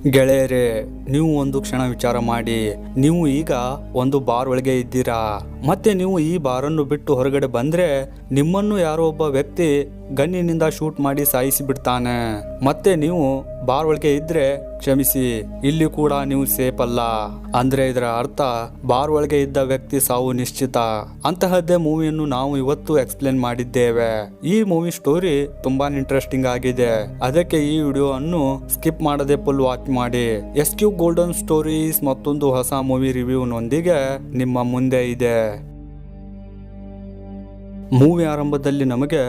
ಗೆಳೆಯರೇ, ನೀವು ಒಂದು ಕ್ಷಣ ವಿಚಾರ ಮಾಡಿ. ನೀವು ಈಗ ಒಂದು ಬಾರ್ ಒಳಗೆ ಇದ್ದೀರಾ. ಮತ್ತೆ ನೀವು ಈ ಬಾರನ್ನು ಬಿಟ್ಟು ಹೊರಗಡೆ ಬಂದ್ರೆ ನಿಮ್ಮನ್ನು ಯಾರೋ ಒಬ್ಬ ವ್ಯಕ್ತಿ ಗನ್ನಿನಿಂದ ಶೂಟ್ ಮಾಡಿ ಸಾಯಿಸಿ ಬಿಡ್ತಾನೆ. ಮತ್ತೆ ನೀವು ಬಾರ್ ಒಳಗೆ ಇದ್ರೆ ಕ್ಷಮಿಸಿ, ಇಲ್ಲಿ ಕೂಡ ನೀವು ಸೇಫ್ ಅಲ್ಲ. ಅಂದ್ರೆ ಇದರ ಅರ್ಥ ಬಾರ್ ಒಳಗೆ ಇದ್ದ ವ್ಯಕ್ತಿ ಸಾವು ನಿಶ್ಚಿತ. ಅಂತಹದ್ದೇ ಮೂವಿಯನ್ನು ನಾವು ಇವತ್ತು ಎಕ್ಸ್ಪ್ಲೇನ್ ಮಾಡಿದ್ದೇವೆ. ಈ ಮೂವಿ ಸ್ಟೋರಿ ತುಂಬಾ ಇಂಟ್ರೆಸ್ಟಿಂಗ್ ಆಗಿದೆ. ಅದಕ್ಕೆ ಈ ವಿಡಿಯೋ ಅನ್ನು ಸ್ಕಿಪ್ ಮಾಡದೆ ಫುಲ್ ವಾಚ್ ಮಾಡಿ. ಎಸ್ಕ್ಯೂ ಗೋಲ್ಡನ್ ಸ್ಟೋರೀಸ್ ಮತ್ತೊಂದು ಹೊಸ ಮೂವಿ ರಿವ್ಯೂನೊಂದಿಗೆ ನಿಮ್ಮ ಮುಂದೆ ಇದೆ. ಮೂವಿ ಆರಂಭದಲ್ಲಿ ನಮಗೆ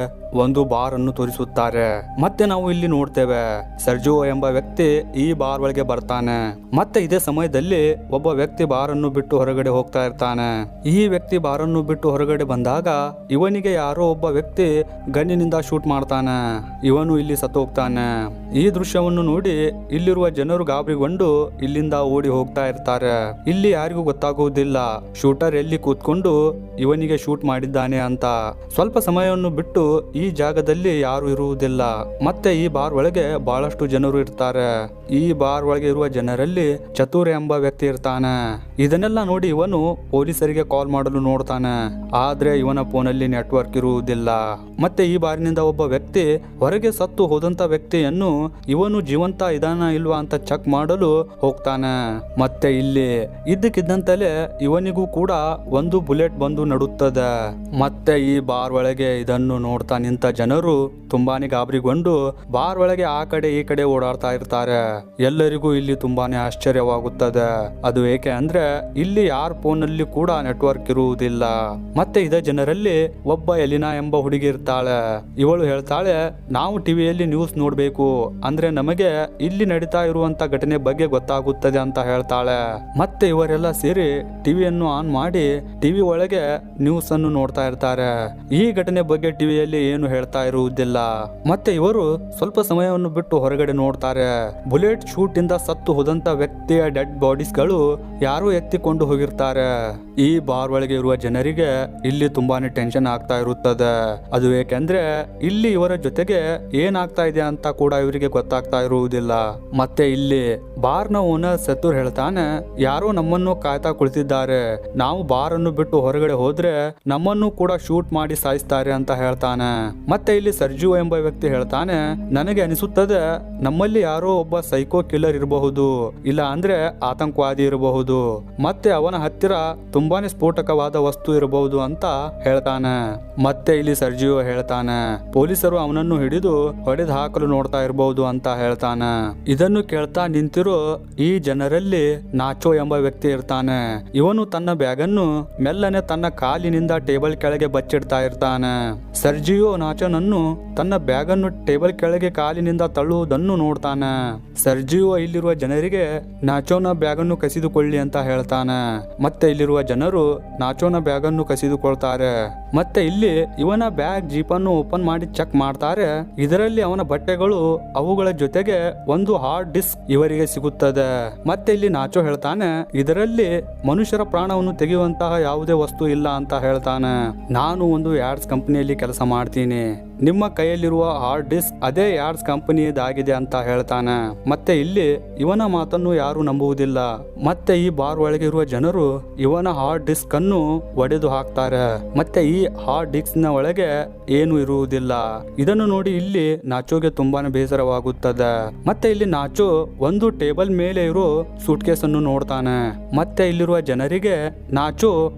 ಒಂದು ಬಾರ್ ಅನ್ನು ತೋರಿಸುತ್ತಾರೆ. ಮತ್ತೆ ನಾವು ಇಲ್ಲಿ ನೋಡ್ತೇವೆ ಸರ್ಜಿಯೋ ಎಂಬ ವ್ಯಕ್ತಿ ಈ ಬಾರ್ ಒಳಗೆ ಬರ್ತಾನೆ. ಮತ್ತೆ ಇದೇ ಸಮಯದಲ್ಲಿ ಒಬ್ಬ ವ್ಯಕ್ತಿ ಬಾರ್ ಅನ್ನು ಬಿಟ್ಟು ಹೊರಗಡೆ ಹೋಗ್ತಾ ಇರ್ತಾನೆ. ಈ ವ್ಯಕ್ತಿ ಬಾರ್ ಅನ್ನು ಬಿಟ್ಟು ಹೊರಗಡೆ ಬಂದಾಗ ಇವನಿಗೆ ಯಾರೋ ಒಬ್ಬ ವ್ಯಕ್ತಿ ಗನ್ನಿನಿಂದ ಶೂಟ್ ಮಾಡ್ತಾನೆ. ಇವನು ಇಲ್ಲಿ ಸತ್ತು ಹೋಗ್ತಾನೆ. ಈ ದೃಶ್ಯವನ್ನು ನೋಡಿ ಇಲ್ಲಿರುವ ಜನರು ಗಾಬರಿಗೊಂಡು ಇಲ್ಲಿಂದ ಓಡಿ ಹೋಗ್ತಾ ಇರ್ತಾರೆ. ಇಲ್ಲಿ ಯಾರಿಗೂ ಗೊತ್ತಾಗುವುದಿಲ್ಲ ಶೂಟರ್ ಎಲ್ಲಿ ಕೂತ್ಕೊಂಡು ಇವನಿಗೆ ಶೂಟ್ ಮಾಡಿದ್ದಾನೆ ಅಂತ. ಸ್ವಲ್ಪ ಸಮಯವನ್ನು ಬಿಟ್ಟು ಈ ಜಾಗದಲ್ಲಿ ಯಾರು ಇರುವುದಿಲ್ಲ. ಮತ್ತೆ ಈ ಬಾರ್ ಒಳಗೆ ಬಹಳಷ್ಟು ಜನರು ಇರ್ತಾರೆ. ಈ ಬಾರ್ ಒಳಗೆ ಇರುವ ಜನರಲ್ಲಿ ಚತುರ್ ಎಂಬ ವ್ಯಕ್ತಿ ಇರ್ತಾನೆ. ಇದನ್ನೆಲ್ಲ ನೋಡಿ ಇವನು ಪೊಲೀಸರಿಗೆ ಕಾಲ್ ಮಾಡಲು ನೋಡ್ತಾನೆ. ಆದ್ರೆ ಇವನ ಫೋನಲ್ಲಿ ನೆಟ್ವರ್ಕ್ ಇರುವುದಿಲ್ಲ. ಮತ್ತೆ ಈ ಬಾರಿನಿಂದ ಒಬ್ಬ ವ್ಯಕ್ತಿ ಹೊರಗೆ ಸತ್ತು ಹೋದಂತ ವ್ಯಕ್ತಿಯನ್ನು ಇವನು ಜೀವಂತ ಇದಾನ ಇಲ್ವಾ ಅಂತ ಚೆಕ್ ಮಾಡಲು ಹೋಗ್ತಾನೆ. ಮತ್ತೆ ಇಲ್ಲಿ ಇದ್ದಕ್ಕಿದ್ದಂತಲೇ ಇವನಿಗೂ ಕೂಡ ಒಂದು ಬುಲೆಟ್ ಬಂದು ನಡುತ್ತದೆ. ಮತ್ತೆ ಈ ಬಾರ್ ಒಳಗೆ ಇದನ್ನು ನೋಡ್ತಾ ನಿಂತ ಜನರು ತುಂಬಾನೇ ಗಾಬರಿಗೊಂಡು ಬಾರ್ ಒಳಗೆ ಆ ಕಡೆ ಈ ಕಡೆ ಓಡಾಡ್ತಾ ಇರ್ತಾರೆ. ಎಲ್ಲರಿಗೂ ಇಲ್ಲಿ ತುಂಬಾನೇ ಆಶ್ಚರ್ಯವಾಗುತ್ತದೆ. ಅದು ಏಕೆ ಅಂದ್ರೆ ಇಲ್ಲಿ ಯಾರ ಫೋನ್ ನಲ್ಲಿ ಕೂಡ ನೆಟ್ವರ್ಕ್ ಇರುವುದಿಲ್ಲ. ಮತ್ತೆ ಇದೇ ಜನರಲ್ಲಿ ಒಬ್ಬ ಎಲಿನಾ ಎಂಬ ಹುಡುಗಿ ಇರ್ತಾಳೆ. ಇವಳು ಹೇಳ್ತಾಳೆ, ನಾವು ಟಿವಿಯಲ್ಲಿ ನ್ಯೂಸ್ ನೋಡ್ಬೇಕು ಅಂದ್ರೆ ನಮಗೆ ಇಲ್ಲಿ ನಡೀತಾ ಇರುವಂತ ಘಟನೆ ಬಗ್ಗೆ ಗೊತ್ತಾಗುತ್ತದೆ ಅಂತ ಹೇಳ್ತಾಳೆ. ಮತ್ತೆ ಇವರೆಲ್ಲ ಸೇರಿ ಟಿವಿಯನ್ನು ಆನ್ ಮಾಡಿ ಟಿವಿ ಒಳಗೆ ನ್ಯೂಸ್ ಅನ್ನು ನೋಡ್ತಾ ಇರ್ತಾರೆ. ಈ ಘಟನೆ ಬಗ್ಗೆ ಟಿವಿಯಲ್ಲಿ ಏನು ಹೇಳ್ತಾ ಇರುವುದಿಲ್ಲ. ಮತ್ತೆ ಇವರು ಸ್ವಲ್ಪ ಸಮಯವನ್ನು ಬಿಟ್ಟು ಹೊರಗಡೆ ನೋಡ್ತಾರೆ. ಬುಲೆಟ್ ಶೂಟ್ ಇಂದ ಸತ್ತು ಹೋದಂತ ವ್ಯಕ್ತಿಯ ಡೆಡ್ ಬಾಡೀಸ್ ಗಳು ಯಾರು ಎತ್ತಿಕೊಂಡು ಹೋಗಿರ್ತಾರೆ. ಈ ಬಾರ್ ಒಳಗೆ ಇರುವ ಜನರಿಗೆ ಇಲ್ಲಿ ತುಂಬಾನೇ ಟೆನ್ಷನ್ ಆಗ್ತಾ ಇರುತ್ತದೆ. ಅದು ಏಕೆಂದ್ರೆ ಇಲ್ಲಿ ಇವರ ಜೊತೆಗೆ ಏನಾಗ್ತಾ ಇದೆ ಅಂತ ಕೂಡ ಇವರಿಗೆ ಗೊತ್ತಾಗ್ತಾ ಇರುವುದಿಲ್ಲ. ಮತ್ತೆ ಇಲ್ಲಿ ಬಾರ್ ನ ಓನರ್ ಸತುರ್ ಹೇಳ್ತಾನೆ, ಯಾರೋ ನಮ್ಮನ್ನು ಕಾಯ್ತಾ ಕುಳಿತಿದ್ದಾರೆ. ನಾವು ಬಾರ್ ಅನ್ನು ಬಿಟ್ಟು ಹೊರಗಡೆ ಹೋದ್ರೆ ನಮ್ಮನ್ನು ಕೂಡ ಶೂಟ್ ಮಾಡಿ ಸಾಯಿಸ್ತಾರೆ ಅಂತ ಹೇಳ್ತಾನೆ. ಮತ್ತೆ ಇಲ್ಲಿ ಸರ್ಜಿಯೋ ಎಂಬ ವ್ಯಕ್ತಿ ಹೇಳ್ತಾನೆ, ನನಗೆ ಅನಿಸುತ್ತದೆ ನಮ್ಮಲ್ಲಿ ಯಾರೋ ಒಬ್ಬ ಸೈಕೋ ಕಿಲ್ಲರ್ ಇರಬಹುದು, ಇಲ್ಲ ಅಂದ್ರೆ ಆತಂಕವಾದಿ ಇರಬಹುದು. ಮತ್ತೆ ಅವನ ಹತ್ತಿರ ತುಂಬಾನೇ ಸ್ಫೋಟಕವಾದ ವಸ್ತು ಇರಬಹುದು ಅಂತ ಹೇಳ್ತಾನೆ. ಮತ್ತೆ ಇಲ್ಲಿ ಸರ್ಜಿಯೋ ಹೇಳ್ತಾನೆ, ಪೊಲೀಸರು ಅವನನ್ನು ಹಿಡಿದು ಹೊಡೆದು ಹಾಕಲು ನೋಡ್ತಾ ಇರಬಹುದು ಅಂತ ಹೇಳ್ತಾನೆ. ಇದನ್ನು ಕೇಳ್ತಾ ನಿಂತಿರೋ ಈ ಜನರಲ್ಲಿ ನಾಚೋ ಎಂಬ ವ್ಯಕ್ತಿ ಇರ್ತಾನೆ. ಇವನು ತನ್ನ ಬ್ಯಾಗ್ ಅನ್ನು ಮೆಲ್ಲನೆ ತನ್ನ ಕಾಲಿನಿಂದ ಟೇಬಲ್ ಕೆಳಗೆ ಬಚ್ಚಿಡ್ತಾ ಇರ್ತಾನೆ. ಸರ್ಜಿಯೋ ನಾಚೋನನ್ನು ತನ್ನ ಬ್ಯಾಗ್ ಅನ್ನು ಟೇಬಲ್ ಕೆಳಗೆ ಕಾಲಿನಿಂದ ತಳ್ಳುವುದನ್ನು ನೋಡ್ತಾನೆ. ಸರ್ಜಿಯೋ ಇಲ್ಲಿರುವ ಜನರಿಗೆ ನಾಚೋನ ಬ್ಯಾಗ್ ಅನ್ನು ಕಸಿದುಕೊಳ್ಳಿ ಅಂತ ಹೇಳ್ತಾನೆ. ಮತ್ತೆ ಇಲ್ಲಿರುವ ಜನರು ನಾಚೋನ ಬ್ಯಾಗ್ ಅನ್ನು ಕಸಿದುಕೊಳ್ತಾರೆ. ಮತ್ತೆ ಇಲ್ಲಿ ಇವನ ಬ್ಯಾಗ್ ಜೀಪನ್ನು ಓಪನ್ ಮಾಡಿ ಚೆಕ್ ಮಾಡ್ತಾರೆ. ಇದರಲ್ಲಿ ಅವನ ಬಟ್ಟೆಗಳು, ಅವುಗಳ ಜೊತೆಗೆ ಒಂದು ಹಾರ್ಡ್ ಡಿಸ್ಕ್ ಇವರಿಗೆ ಸಿಗುತ್ತದೆ. ಮತ್ತೆ ಇಲ್ಲಿ ನಾಚೋ ಹೇಳ್ತಾನೆ, ಇದರಲ್ಲಿ ಮನುಷ್ಯರ ಪ್ರಾಣವನ್ನು ತೆಗೆಯುವಂತಹ ಯಾವುದೇ ವಸ್ತು ಇಲ್ಲ ಅಂತ ಹೇಳ್ತಾನೆ. ನಾನು ಒಂದು ಯಾಡ್ಸ್ ಕಂಪನಿಯಲ್ಲಿ ಕೆಲಸ ಮಾಡ್ತೀನಿ. ನಿಮ್ಮ ಕೈಯಲ್ಲಿರುವ ಹಾರ್ಡ್ ಡಿಸ್ಕ್ ಅದೇ ಯಾಡ್ಸ್ ಕಂಪನಿಯದಾಗಿದೆ ಅಂತ ಹೇಳ್ತಾನೆ. ಮತ್ತೆ ಇಲ್ಲಿ ಇವನ ಮಾತನ್ನು ಯಾರು ನಂಬುವುದಿಲ್ಲ. ಮತ್ತೆ ಈ ಬಾರ್ ಒಳಗೆ ಇರುವ ಜನರು ಇವನ ಹಾರ್ಡ್ ಡಿಸ್ಕ್ ಅನ್ನು ಒಡೆದು ಹಾಕ್ತಾರೆ. ಮತ್ತೆ ಈ ಹಾರ್ಡ್ ಡಿಸ್ಕ್ ನ ಒಳಗೆ ಏನು ಇರುವುದಿಲ್ಲ. ಇದನ್ನು ನೋಡಿ ಇಲ್ಲಿ ನಾಚೋಗೆ ತುಂಬಾನೇ ಬೇಸರವಾಗುತ್ತದೆ. ಮತ್ತೆ ಇಲ್ಲಿ ನಾಚೋ ಒಂದು ಟೇಬಲ್ ಮೇಲೆ ಇರೋ ಸೂಟ್ ಕೇಸ್ ಅನ್ನು ನೋಡ್ತಾನೆ. ಮತ್ತೆ ಇಲ್ಲಿರುವ ಜನರಿಗೆ ನಾಚೋ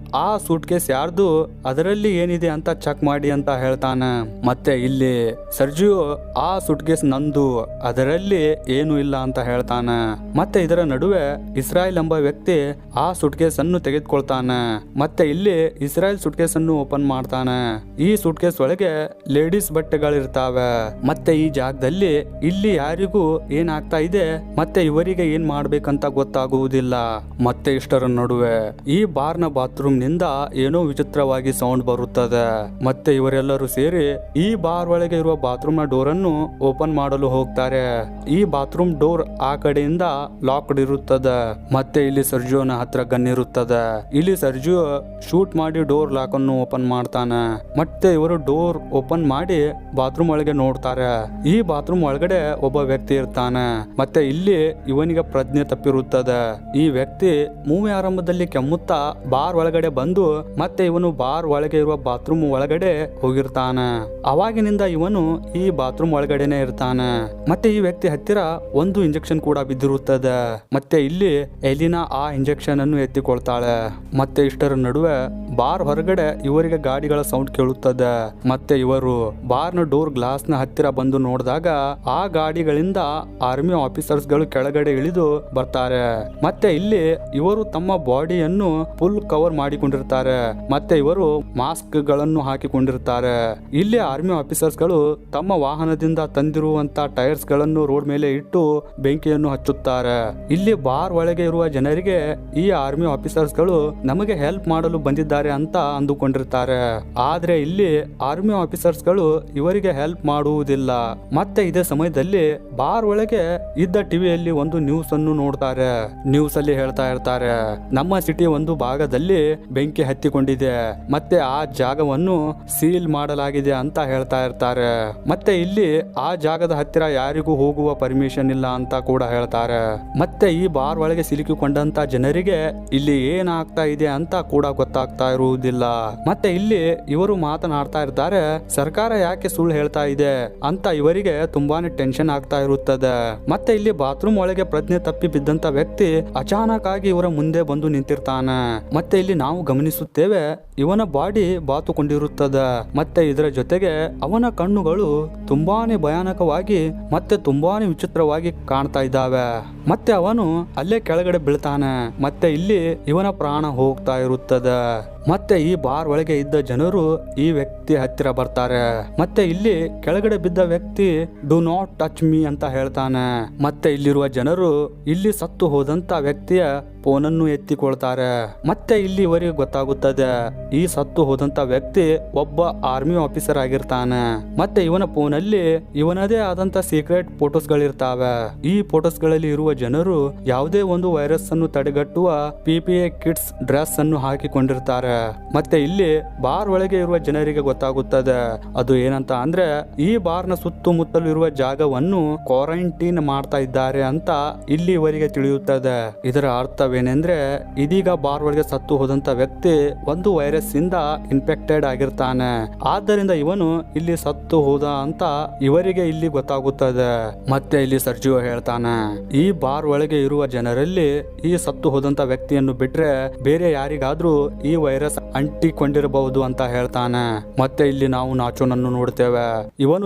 ಆ ಸೂಟ್ ಕೇಸ್ ಯಾರ್ದು, ಅದರಲ್ಲಿ ಏನಿದೆ ಅಂತ ಚೆಕ್ ಮಾಡಿ ಅಂತ ಹೇಳ್ತಾನೆ. ಮತ್ತೆ ಇಲ್ಲಿ ಸರ್ಜಿಯೋ ಆ ಸೂಟ್ ಕೇಸ್ ನಂದು, ಅದರಲ್ಲಿ ಏನು ಇಲ್ಲ ಅಂತ ಹೇಳ್ತಾನೆ. ಮತ್ತೆ ಇದರ ನಡುವೆ ಇಸ್ರಾಯೇಲ್ ಎಂಬ ವ್ಯಕ್ತಿ ಆ ಸೂಟ್ ಕೇಸ್ ಅನ್ನು ತೆಗೆದುಕೊಳ್ತಾನೆ. ಮತ್ತೆ ಇಲ್ಲಿ ಇಸ್ರಾಯೇಲ್ ಸೂಟ್ ಕೇಸ್ ಅನ್ನು ಓಪನ್ ಮಾಡ್ತಾನೆ. ಈ ಸೂಟ್ ಕೇಸ್ ಒಳಗೆ ಲೇಡೀಸ್ ಬಟ್ಟೆಗಳಿರ್ತಾವೆ. ಮತ್ತೆ ಈ ಜಾಗದಲ್ಲಿ ಇಲ್ಲಿ ಯಾರಿಗೂ ಏನಾಗ್ತಾ ಇದೆ ಮತ್ತೆ ಇವರಿಗೆ ಏನ್ ಮಾಡ್ಬೇಕಂತ ಗೊತ್ತಾಗುವುದಿಲ್ಲ. ಮತ್ತೆ ಇಷ್ಟರ ನಡುವೆ ಈ ಬಾರ್ ನ ಬಾತ್ರೂಮ್ ನಿಂದ ಏನೋ ವಿಚಿತ್ರವಾಗಿ ಸೌಂಡ್ ಬರುತ್ತದೆ. ಮತ್ತೆ ಇವರೆಲ್ಲರೂ ಸೇರಿ ಈ ಬಾರ್ ಒಳಗೆ ಇರುವ ಬಾತ್ರೂಮ್ ನ ಡೋರ್ ಅನ್ನು ಓಪನ್ ಮಾಡಲು ಹೋಗ್ತಾರೆ. ಈ ಬಾತ್ರೂಮ್ ಡೋರ್ ಆ ಕಡೆಯಿಂದ ಲಾಕ್ಡ್ ಇರುತ್ತದೆ. ಮತ್ತೆ ಇಲ್ಲಿ ಸರ್ಜಿಯೋನ ಹತ್ರ ಗನ್ ಇರುತ್ತದೆ. ಇಲ್ಲಿ ಸರ್ಜಿಯೋ ಶೂಟ್ ಮಾಡಿ ಡೋರ್ ಲಾಕ್ ಅನ್ನು ಓಪನ್ ಮಾಡ್ತಾನೆ. ಮತ್ತೆ ಇವರು ಡೋರ್ ಓಪನ್ ಮಾಡಿ ಬಾತ್ರೂಮ್ ಒಳಗೆ ನೋಡ್ತಾರೆ. ಈ ಬಾತ್ರೂಮ್ ಒಳಗಡೆ ಒಬ್ಬ ವ್ಯಕ್ತಿ ಇರ್ತಾನೆ. ಮತ್ತೆ ಇಲ್ಲಿ ಇವನಿಗೆ ಪ್ರಜ್ಞೆ ತಪ್ಪಿರುತ್ತದೆ. ಈ ವ್ಯಕ್ತಿ ಮೂವಿ ಆರಂಭದಲ್ಲಿ ಕೆಮ್ಮುತ್ತಾ ಬಾರ್ ಒಳಗಡೆ ಬಂದು ಮತ್ತೆ ಇವನು ಬಾರ್ ಒಳಗೆ ಇರುವ ಬಾತ್ರೂಮ್ ಒಳಗಡೆ ಹೋಗಿರ್ತಾನೆ. ಅವಾಗಿನಿಂದ ಇವನು ಈ ಬಾತ್ರೂಮ್ ಒಳಗಡೆನೆ ಇರ್ತಾನೆ. ಮತ್ತೆ ಈ ವ್ಯಕ್ತಿ ಹತ್ತಿರ ಒಂದು ಇಂಜೆಕ್ಷನ್ ಕೂಡ ಬಿದ್ದಿರುತ್ತದೆ. ಮತ್ತೆ ಇಲ್ಲಿ ಎಲಿನಾ ಆ ಇಂಜೆಕ್ಷನ್ ಅನ್ನು ಎತ್ತಿಕೊಳ್ತಾಳೆ. ಮತ್ತೆ ಇಷ್ಟರ ನಡುವೆ ಬಾರ್ ಹೊರಗಡೆ ಇವರಿಗೆ ಗಾಡಿಗಳ ಸೌಂಡ್ ಕೇಳುತ್ತದೆ. ಮತ್ತೆ ಇವರು ಬಾರ್ ನ ಡೋರ್ ಗ್ಲಾಸ್ ನ ಹತ್ತಿರ ಬಂದು ನೋಡಿದಾಗ ಆ ಗಾಡಿಗಳಿಂದ ಆರ್ಮಿ ಆಫೀಸರ್ಸ್ ಗಳು ಕೆಳಗಡೆ ಇಳಿದು ಬರ್ತಾರೆ. ಮತ್ತೆ ಇಲ್ಲಿ ಇವರು ತಮ್ಮ ಬಾಡಿಯನ್ನು ಫುಲ್ ಕವರ್ ಮಾಡಿಕೊಂಡಿರ್ತಾರೆ. ಮತ್ತೆ ಇವರು ಮಾಸ್ಕ್ ಗಳನ್ನು ಹಾಕಿಕೊಂಡಿರ್ತಾರೆ. ಇಲ್ಲಿ ಆರ್ಮಿ ಆಫೀಸರ್ಸ್ ಗಳು ತಮ್ಮ ವಾಹನದಿಂದ ತಂದಿರುವಂತ ಟೈರ್ಸ್ ಗಳನ್ನು ರೋಡ್ ಮೇಲೆ ಇಟ್ಟು ಬೆಂಕಿಯನ್ನು ಹಚ್ಚುತ್ತಾರೆ. ಇಲ್ಲಿ ಬಾರ್ ಒಳಗೆ ಇರುವ ಜನರಿಗೆ ಈ ಆರ್ಮಿ ಆಫೀಸರ್ಸ್ ಗಳು ನಮಗೆ ಹೆಲ್ಪ್ ಮಾಡಲು ಬಂದಿದ್ದಾರೆ ಅಂತ ಅಂದುಕೊಂಡಿರ್ತಾರೆ. ಆದ್ರೆ ಇಲ್ಲಿ ಆರ್ಮಿ ಆಫೀಸರ್ಸ್ ಗಳು ಇವರಿಗೆ ಹೆಲ್ಪ್ ಮಾಡುವುದಿಲ್ಲ. ಮತ್ತೆ ಇದೇ ಸಮಯದಲ್ಲಿ ಬಾರ್ ಒಳಗೆ ಇದ್ದ ಟಿವಿಯಲ್ಲಿ ಒಂದು ನ್ಯೂಸ್ ಅನ್ನು ನೋಡ್ತಾರೆ. ನ್ಯೂಸ್ ಅಲ್ಲಿ ಹೇಳ್ತಾ ಇರ್ತಾರೆ, ನಮ್ಮ ಸಿಟಿ ಒಂದು ಭಾಗದಲ್ಲಿ ಬೆಂಕಿ ಹತ್ತಿಕೊಂಡಿದೆ, ಮತ್ತೆ ಆ ಜಾಗವನ್ನು ಸೀಲ್ ಮಾಡಲಾಗಿದೆ ಅಂತ ಹೇಳ್ತಾ ಇರ್ತಾರೆ. ಮತ್ತೆ ಇಲ್ಲಿ ಆ ಜಾಗದ ಹತ್ತಿರ ಯಾರಿಗೂ ಹೋಗುವ ಪರ್ಮಿಷನ್ ಇಲ್ಲ ಅಂತ ಕೂಡ ಹೇಳ್ತಾರೆ. ಮತ್ತೆ ಈ ಬಾರ್ ಒಳಗೆ ಸಿಲುಕಿಕೊಂಡಂತ ಜನರಿಗೆ ಇಲ್ಲಿ ಏನಾಗ್ತಾ ಇದೆ ಅಂತ ಕೂಡ ಗೊತ್ತಾಗ್ತಾ ಇರುವುದಿಲ್ಲ. ಮತ್ತೆ ಇಲ್ಲಿ ಇವರು ಮಾತನಾಡ್ತಾ ಇರ್ತಾರೆ, ಸರ್ಕಾರ ಯಾಕೆ ಸುಳ್ಳು ಹೇಳ್ತಾ ಇದೆ ಅಂತ ಇವರಿಗೆ ತುಂಬಾನೇ ಟೆನ್ಷನ್ ಆಗ್ತಾ ಇರುತ್ತದೆ. ಮತ್ತೆ ಇಲ್ಲಿ ಬಾತ್ರೂಮ್ ಒಳಗೆ ಪ್ರಜ್ಞೆ ತಪ್ಪಿ ಬಿದ್ದಂತ ವ್ಯಕ್ತಿ ಅಚಾನಕ್ ಆಗಿ ಇವರ ಮುಂದೆ ಬಂದು ನಿಂತಿರ್ತಾನೆ. ಮತ್ತೆ ಇಲ್ಲಿ ನಾವು ಗಮನಿಸುತ್ತೇವೆ, ಇವನ ಬಾಡಿ ಬಾತುಕೊಂಡಿರುತ್ತದೆ. ಮತ್ತೆ ಇದರ ಜೊತೆಗೆ ಅವನ ಕಣ್ಣುಗಳು ತುಂಬಾನೇ ಭಯಾನಕವಾಗಿ ಮತ್ತೆ ತುಂಬಾನೇ ವಿಚಿತ್ರವಾಗಿ ಕಾಣ್ತಾ ಇದ್ದಾವೆ. ಮತ್ತೆ ಅವನು ಅಲ್ಲೇ ಕೆಳಗಡೆ ಬೀಳ್ತಾನೆ. ಮತ್ತೆ ಇಲ್ಲಿ ಇವನ ಪ್ರಾಣ ಹೋಗ್ತಾ ಇರುತ್ತದೆ. ಮತ್ತೆ ಈ ಬಾರ್ ಒಳಗೆ ಇದ್ದ ಜನರು ಈ ವ್ಯಕ್ತಿ ಹತ್ತಿರ ಬರ್ತಾರೆ. ಮತ್ತೆ ಇಲ್ಲಿ ಕೆಳಗಡೆ ಬಿದ್ದ ವ್ಯಕ್ತಿ ಡು ನಾಟ್ ಟಚ್ ಮೀ ಅಂತ ಹೇಳ್ತಾನೆ. ಮತ್ತೆ ಇಲ್ಲಿರುವ ಜನರು ಇಲ್ಲಿ ಸತ್ತು ಹೋದಂತ ವ್ಯಕ್ತಿಯ ಫೋನನ್ನು ಎತ್ತಿಕೊಳ್ತಾರೆ. ಮತ್ತೆ ಇಲ್ಲಿ ಇವರಿಗೆ ಗೊತ್ತಾಗುತ್ತದೆ, ಈ ಸತ್ತು ಹೋದಂತ ವ್ಯಕ್ತಿ ಒಬ್ಬ ಆರ್ಮಿ ಆಫೀಸರ್ ಆಗಿರ್ತಾನೆ. ಮತ್ತೆ ಇವನ ಫೋನಲ್ಲಿ ಇವನದೇ ಆದಂತ ಸೀಕ್ರೆಟ್ ಫೋಟೋಸ್ ಗಳಿರ್ತಾವೆ. ಈ ಫೋಟೋಸ್ ಗಳಲ್ಲಿ ಇರುವ ಜನರು ಯಾವುದೇ ಒಂದು ವೈರಸ್ ಅನ್ನು ತಡೆಗಟ್ಟುವ PPE ಕಿಟ್ಸ್ ಡ್ರೆಸ್ ಅನ್ನು ಹಾಕಿಕೊಂಡಿರ್ತಾರೆ. ಮತ್ತೆ ಇಲ್ಲಿ ಬಾರ್ ಒಳಗೆ ಇರುವ ಜನರಿಗೆ ಗೊತ್ತಾಗುತ್ತದೆ, ಅದು ಏನಂತ ಅಂದ್ರೆ ಈ ಬಾರ್ ನ ಸುತ್ತಮುತ್ತಲು ಇರುವ ಜಾಗವನ್ನು ಕ್ವಾರಂಟೈನ್ ಮಾಡ್ತಾ ಇದ್ದಾರೆ ಅಂತ ಇಲ್ಲಿ ಇವರಿಗೆ ತಿಳಿಯುತ್ತದೆ. ಇದರ ಅರ್ಥವೇನೆಂದ್ರೆ ಇದೀಗ ಬಾರ್ ಒಳಗೆ ಸತ್ತು ಹೋದಂತ ವ್ಯಕ್ತಿ ಒಂದು ವೈರಸ್ ಇಂದ ಇನ್ಫೆಕ್ಟೆಡ್ ಆಗಿರ್ತಾನೆ. ಆದ್ದರಿಂದ ಇವನು ಇಲ್ಲಿ ಸತ್ತು ಹೋದ ಅಂತ ಇವರಿಗೆ ಇಲ್ಲಿ ಗೊತ್ತಾಗುತ್ತದೆ. ಮತ್ತೆ ಇಲ್ಲಿ ಸರ್ಜಿಯೋ ಹೇಳ್ತಾನೆ, ಈ ಬಾರ್ ಒಳಗೆ ಇರುವ ಜನರಲ್ಲಿ ಈ ಸತ್ತು ಹೋದಂತ ವ್ಯಕ್ತಿಯನ್ನು ಬಿಟ್ರೆ ಬೇರೆ ಯಾರಿಗಾದ್ರೂ ಈ ವೈರಸ್ ಅಂಟಿಕೊಂಡಿರಬಹುದು ಅಂತ ಹೇಳ್ತಾನೆ. ಮತ್ತೆ ಇಲ್ಲಿ ನಾವು ನಾಚೋನನ್ನು ನೋಡ್ತೇವೆ.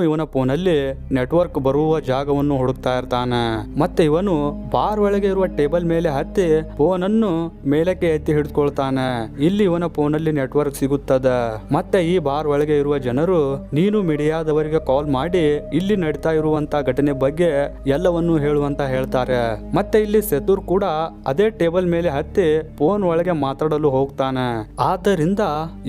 ಇವನ ಫೋನಲ್ಲಿ ನೆಟ್ವರ್ಕ್ ಬರುವ ಜಾಗವನ್ನು ಹುಡುಕ್ತಾ ಇರ್ತಾನೆ. ಮತ್ತೆ ಇವನು ಬಾರ್ ಒಳಗೆ ಇರುವ ಟೇಬಲ್ ಮೇಲೆ ಹತ್ತಿ ಫೋನ್ ಅನ್ನು ಮೇಲಕ್ಕೆ ಎತ್ತಿ ಹಿಡಿದುಕೊಳ್ತಾನೆ. ಇಲ್ಲಿ ಇವನ ಫೋನಲ್ಲಿ ನೆಟ್ವರ್ಕ್ ಸಿಗುತ್ತದೆ. ಮತ್ತೆ ಈ ಬಾರ್ ಒಳಗೆ ಇರುವ ಜನರು ನೀನು ಮೀಡಿಯಾದವರಿಗೆ ಕಾಲ್ ಮಾಡಿ ಇಲ್ಲಿ ನಡೀತಾ ಇರುವಂತ ಘಟನೆ ಬಗ್ಗೆ ಎಲ್ಲವನ್ನು ಹೇಳುವಂತ ಹೇಳ್ತಾರೆ. ಮತ್ತೆ ಇಲ್ಲಿ ಸೆತೂರ್ ಕೂಡ ಅದೇ ಟೇಬಲ್ ಮೇಲೆ ಹತ್ತಿ ಫೋನ್ ಒಳಗೆ ಮಾತಾಡಲು ಹೋಗ್ತಾನೆ. ಆದ್ದರಿಂದ